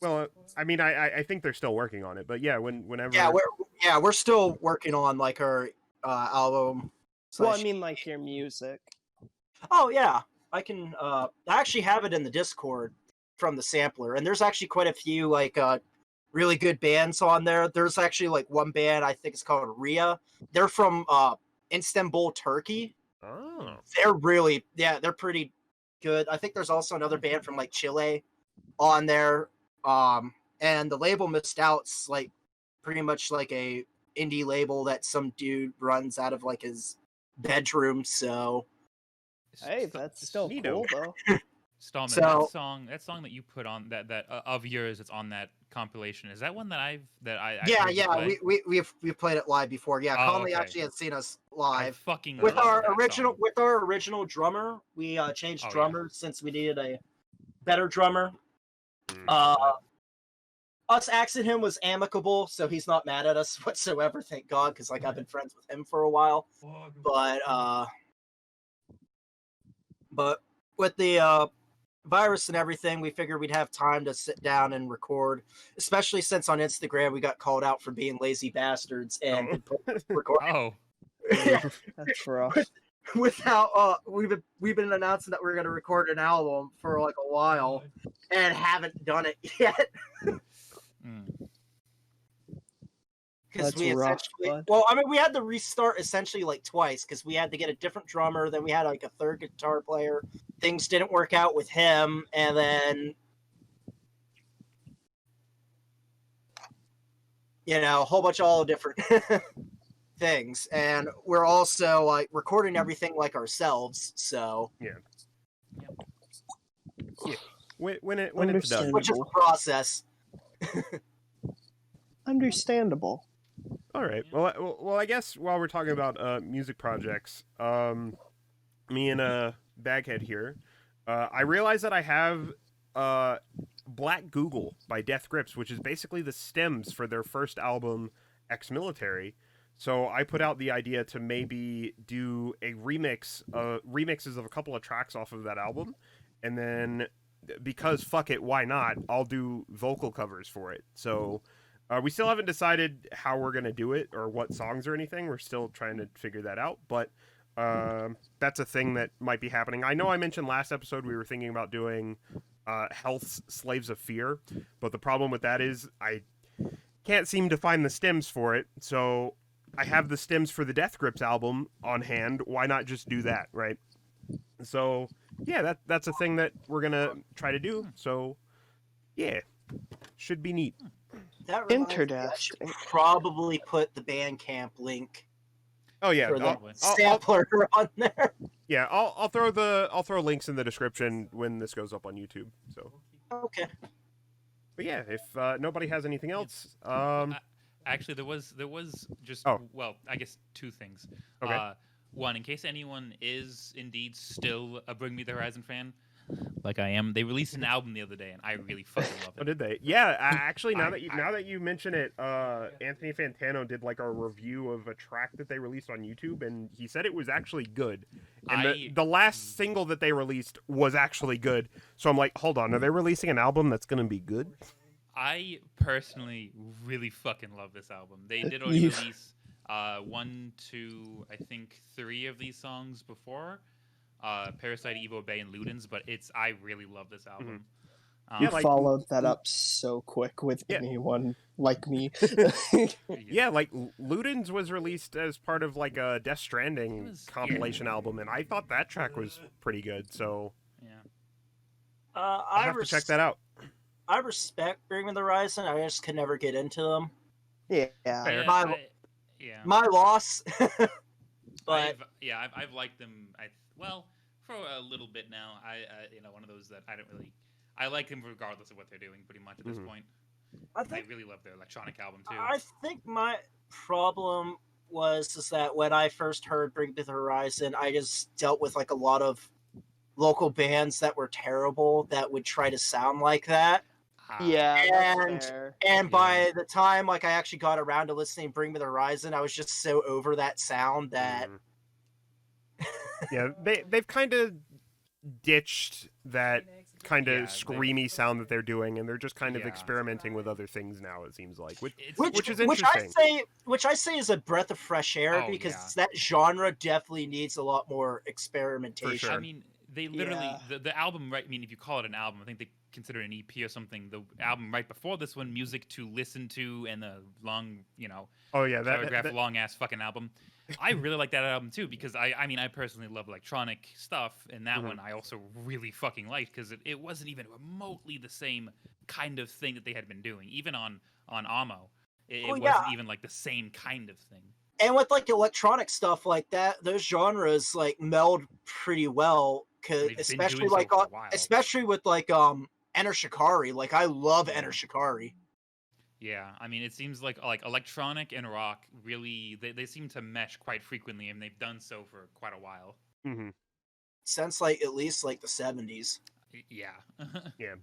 Speaker 4: Well, I mean, I think they're still working on it, but yeah, whenever.
Speaker 1: We're still working on like our album.
Speaker 2: Well, I mean, like your music.
Speaker 1: Oh yeah, I can. I actually have it in the Discord from the sampler, and there's actually quite a few like really good bands on there. There's actually like one band I think it's called Ria. They're from Istanbul, Turkey.
Speaker 4: Oh.
Speaker 1: They're pretty good. I think there's also another band from like Chile on there. And the label Missed Out's like pretty much like a indie label that some dude runs out of like his bedroom. So
Speaker 2: Hey, that's still
Speaker 4: Neato.
Speaker 2: cool though.
Speaker 3: Stahlman,
Speaker 1: So-
Speaker 3: that song that you put on that of yours that's on that compilation, is that one that I
Speaker 1: yeah,
Speaker 3: heard you play?
Speaker 1: we've played it live before. Yeah,
Speaker 3: Oh,
Speaker 1: Conley
Speaker 3: okay.
Speaker 1: actually has seen us
Speaker 3: I
Speaker 1: live
Speaker 3: fucking
Speaker 1: with
Speaker 3: love
Speaker 1: our
Speaker 3: that
Speaker 1: original
Speaker 3: song.
Speaker 1: drummer. We changed
Speaker 3: Oh, yeah.
Speaker 1: drummers since we needed a better drummer.
Speaker 4: Mm.
Speaker 1: Us axing him was amicable, so he's not mad at us whatsoever. Thank God, because like I've been friends with him for a while. But with the virus and everything, we figured we'd have time to sit down and record, especially since on Instagram we got called out for being lazy bastards and recording.
Speaker 3: Oh,
Speaker 2: That's rough.
Speaker 1: Without we've been announcing that we're going to record an album for like a while and haven't done it yet. Because
Speaker 2: That's
Speaker 1: we
Speaker 2: rough,
Speaker 1: essentially,
Speaker 2: bud.
Speaker 1: we had to restart essentially like twice because we had to get a different drummer, then we had like a third guitar player. Things didn't work out with him, and then a whole bunch of all different things. And we're also like recording everything like ourselves, so
Speaker 4: Yeah. when it's done.
Speaker 1: which is a process.
Speaker 2: Understandable.
Speaker 4: All right. Well, I guess while we're talking about music projects, me and Baghead here, I realized that I have Black Google by Death Grips, which is basically the stems for their first album, Ex-Military. So I put out the idea to maybe do a remixes of a couple of tracks off of that album, and then because fuck it, why not? I'll do vocal covers for it. So. We still haven't decided how we're going to do it or what songs or anything. We're still trying to figure that out, but that's a thing that might be happening. I know I mentioned last episode we were thinking about doing Health's Slaves of Fear, but the problem with that is I can't seem to find the stems for it, so I have the stems for the Death Grips album on hand. Why not just do that, right? So, yeah, that's a thing that we're going to try to do, so yeah, should be neat.
Speaker 1: That reminds me, I should probably put the Bandcamp link.
Speaker 4: Oh yeah,
Speaker 1: for the sampler on there.
Speaker 4: Yeah, I'll throw links in the description when this goes up on YouTube. So
Speaker 1: okay.
Speaker 4: But yeah, if nobody has anything else,
Speaker 3: actually there was just well, I guess two things.
Speaker 4: Okay.
Speaker 3: One, in case anyone is indeed still a Bring Me the Horizon fan, like I am, they released an album the other day, and I really fucking love it.
Speaker 4: Oh, did they? Yeah, actually, now that you mention it, Anthony Fantano did like a review of a track that they released on YouTube, and he said it was actually good. And the last single that they released was actually good. So I'm like, hold on, are they releasing an album that's gonna be good?
Speaker 3: I personally really fucking love this album. They did only release 1, 2, I think 3 of these songs before. Parasite, Evo Bay, and Ludens, but I really love this album.
Speaker 2: You followed that up so quick with anyone like me.
Speaker 4: Yeah, like Ludens was released as part of like a Death Stranding compilation album, and I thought that track was pretty good. So I have to check that out.
Speaker 1: I respect Bring Me the Horizon. I just could never get into them.
Speaker 2: Yeah.
Speaker 1: My loss. But
Speaker 3: I've liked them. For a little bit now. One of those that I like them regardless of what they're doing, pretty much at this point. I really love their electronic album too.
Speaker 1: I think my problem is that when I first heard Bring Me the Horizon, I just dealt with like a lot of local bands that were terrible that would try to sound like that. And by the time like I actually got around to listening to Bring Me the Horizon, I was just so over that sound that
Speaker 4: yeah, they've kind of ditched that kind of screamy sound that they're doing, and they're just kind of experimenting with other things now. It seems like, which is interesting.
Speaker 1: Which I say is a breath of fresh air because that genre definitely needs a lot more experimentation.
Speaker 4: For sure.
Speaker 3: I mean, they literally the album, right? I mean, if you call it an album, I think they consider it an EP or something. The album right before this one, Music to Listen to, and the long, paragraph long ass fucking album. I really like that album too because I personally love electronic stuff, and that one I also really fucking liked because it wasn't even remotely the same kind of thing that they had been doing. Even on Amo, it wasn't even like the same kind of thing.
Speaker 1: And with like electronic stuff like that, those genres like meld pretty well, especially with like Enter Shikari. Like I love Enter Shikari.
Speaker 3: Yeah, I mean, it seems like electronic and rock really they seem to mesh quite frequently, and they've done so for quite a while.
Speaker 1: Since like at least like the 70s.
Speaker 3: Yeah.
Speaker 4: Yeah.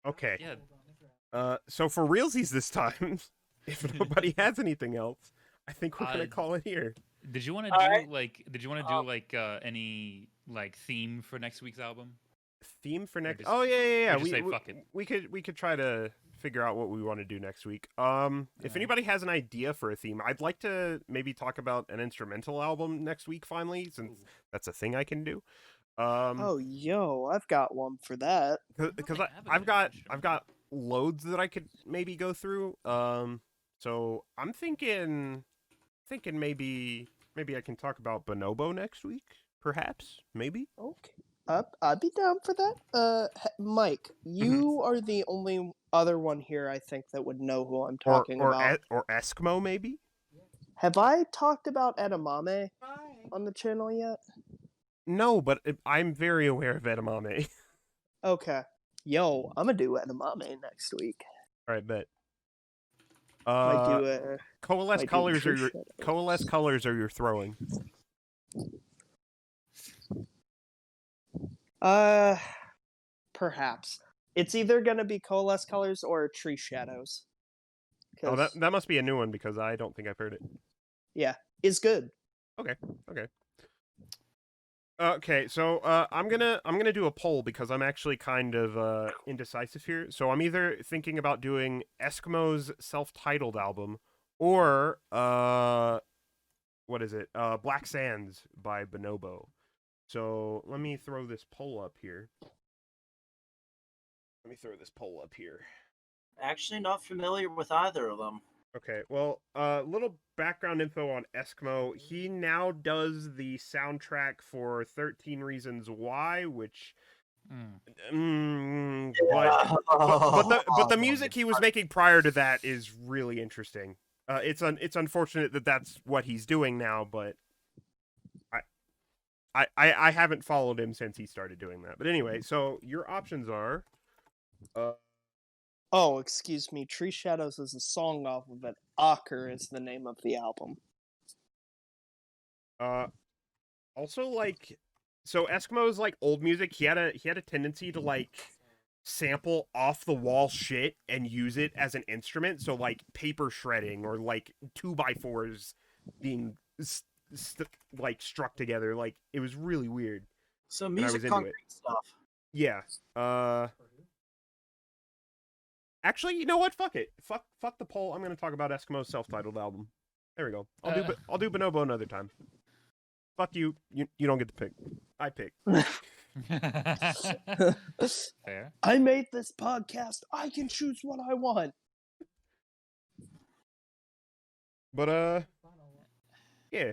Speaker 4: Okay. Yeah. So for realsies this time, if nobody has anything else, I think we're gonna call it here.
Speaker 3: Did you want to do any like theme for next week's album?
Speaker 4: Theme for next? Yeah.
Speaker 3: Fuck it.
Speaker 4: We could try to figure out what we want to do next week. If anybody has an idea for a theme, I'd like to maybe talk about an instrumental album next week finally, since that's a thing I can do.
Speaker 2: I've got one for that.
Speaker 4: Because I've got loads that I could maybe go through. So I'm thinking maybe I can talk about Bonobo next week, perhaps, maybe.
Speaker 2: Okay. I'd be down for that. Mike, you are the only other one here, I think, that would know who I'm talking about.
Speaker 4: Or Eskimo, maybe?
Speaker 2: Have I talked about Edamame on the channel yet?
Speaker 4: No, but I'm very aware of edamame.
Speaker 2: Okay. Yo, I'm gonna do edamame next week.
Speaker 4: All right, bet.
Speaker 2: Might do a
Speaker 4: Coalesce
Speaker 2: might do
Speaker 4: colors
Speaker 2: tree
Speaker 4: are your
Speaker 2: shadows.
Speaker 4: coalesce colors are your throwing.
Speaker 2: Perhaps. It's either gonna be coalesce colors or tree shadows.
Speaker 4: Oh,
Speaker 2: 'Cause,
Speaker 4: that must be a new one because I don't think I've heard it.
Speaker 2: yeah, it's good.
Speaker 4: Okay. Okay, so I'm gonna do a poll because I'm actually kind of indecisive here. So I'm either thinking about doing Eskimo's self-titled album or what is it? Black Sands by Bonobo. So let me throw this poll up here.
Speaker 1: Actually, not familiar with either of them.
Speaker 4: Okay, well, little background info on Eskimo. He now does the soundtrack for 13 Reasons Why, which, but the music he was making prior to that is really interesting. It's unfortunate that that's what he's doing now, but I haven't followed him since he started doing that. But anyway, so your options are,
Speaker 2: Oh, excuse me. Tree Shadows is a song off of it. Ocker is the name of the album.
Speaker 4: also like, so Eskimo's like old music. He had a tendency to like sample off the wall shit and use it as an instrument. So like paper shredding or like 2x4s being like struck together. Like it was really weird.
Speaker 1: So
Speaker 4: I was
Speaker 1: music
Speaker 4: into
Speaker 1: concrete stuff.
Speaker 4: Yeah. Actually, you know what? Fuck it. Fuck the poll. I'm gonna talk about Eskimo's self-titled album. There we go. I'll do Bonobo another time. Fuck you. You don't get to pick. I pick.
Speaker 3: Fair.
Speaker 2: I made this podcast. I can choose what I want.
Speaker 4: But yeah.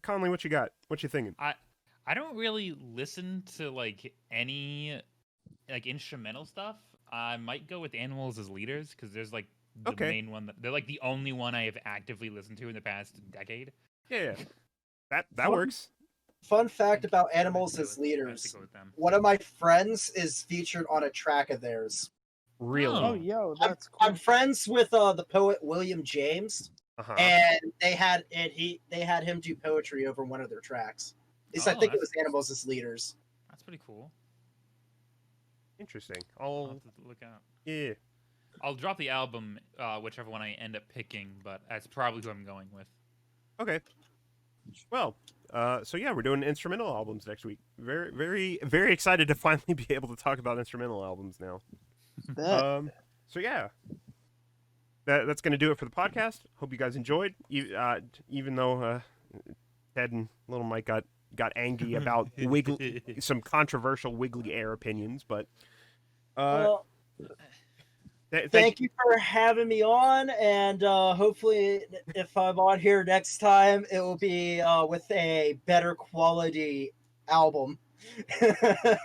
Speaker 4: Conley, what you got? What you thinking?
Speaker 3: I don't really listen to like any like instrumental stuff. I might go with Animals as Leaders because there's like the main one. They're like the only one I have actively listened to in the past decade.
Speaker 4: Yeah. That works.
Speaker 1: Fun fact about Animals
Speaker 3: I
Speaker 1: as
Speaker 3: have to
Speaker 1: Leaders.
Speaker 3: go with them.
Speaker 1: One of my friends is featured on a track of theirs.
Speaker 4: Really?
Speaker 2: Oh, yo, that's cool.
Speaker 1: I'm friends with the poet William James,
Speaker 4: Uh-huh.
Speaker 1: and they had him do poetry over one of their tracks. At least I think it was Animals as Leaders.
Speaker 3: That's pretty cool.
Speaker 4: Interesting.
Speaker 3: I'll have to look out.
Speaker 4: Yeah.
Speaker 3: I'll drop the album, whichever one I end up picking, but that's probably who I'm going with.
Speaker 4: Okay. Well, so yeah, we're doing instrumental albums next week. Very, very, very excited to finally be able to talk about instrumental albums now. So yeah, that's gonna do it for the podcast. Hope you guys enjoyed. Even though Ted and Little Mike got angry about some controversial Wiggly Air opinions, but
Speaker 1: Well, thank you for having me on, and hopefully, if I'm on here next time, it will be with a better quality album.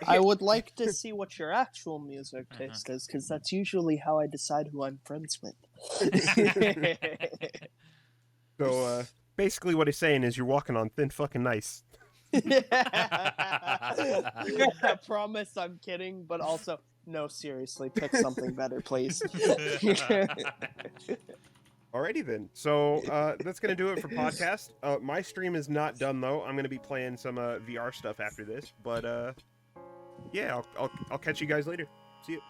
Speaker 2: I would like to see what your actual music taste is, because that's usually how I decide who I'm friends with.
Speaker 4: So basically, what he's saying is you're walking on thin fucking ice.
Speaker 2: I promise I'm kidding, but also, no, seriously, pick something better, please.
Speaker 4: Alrighty then. So that's gonna do it for podcast. My stream is not done though. I'm gonna be playing some VR stuff after this. But yeah, I'll catch you guys later. See you.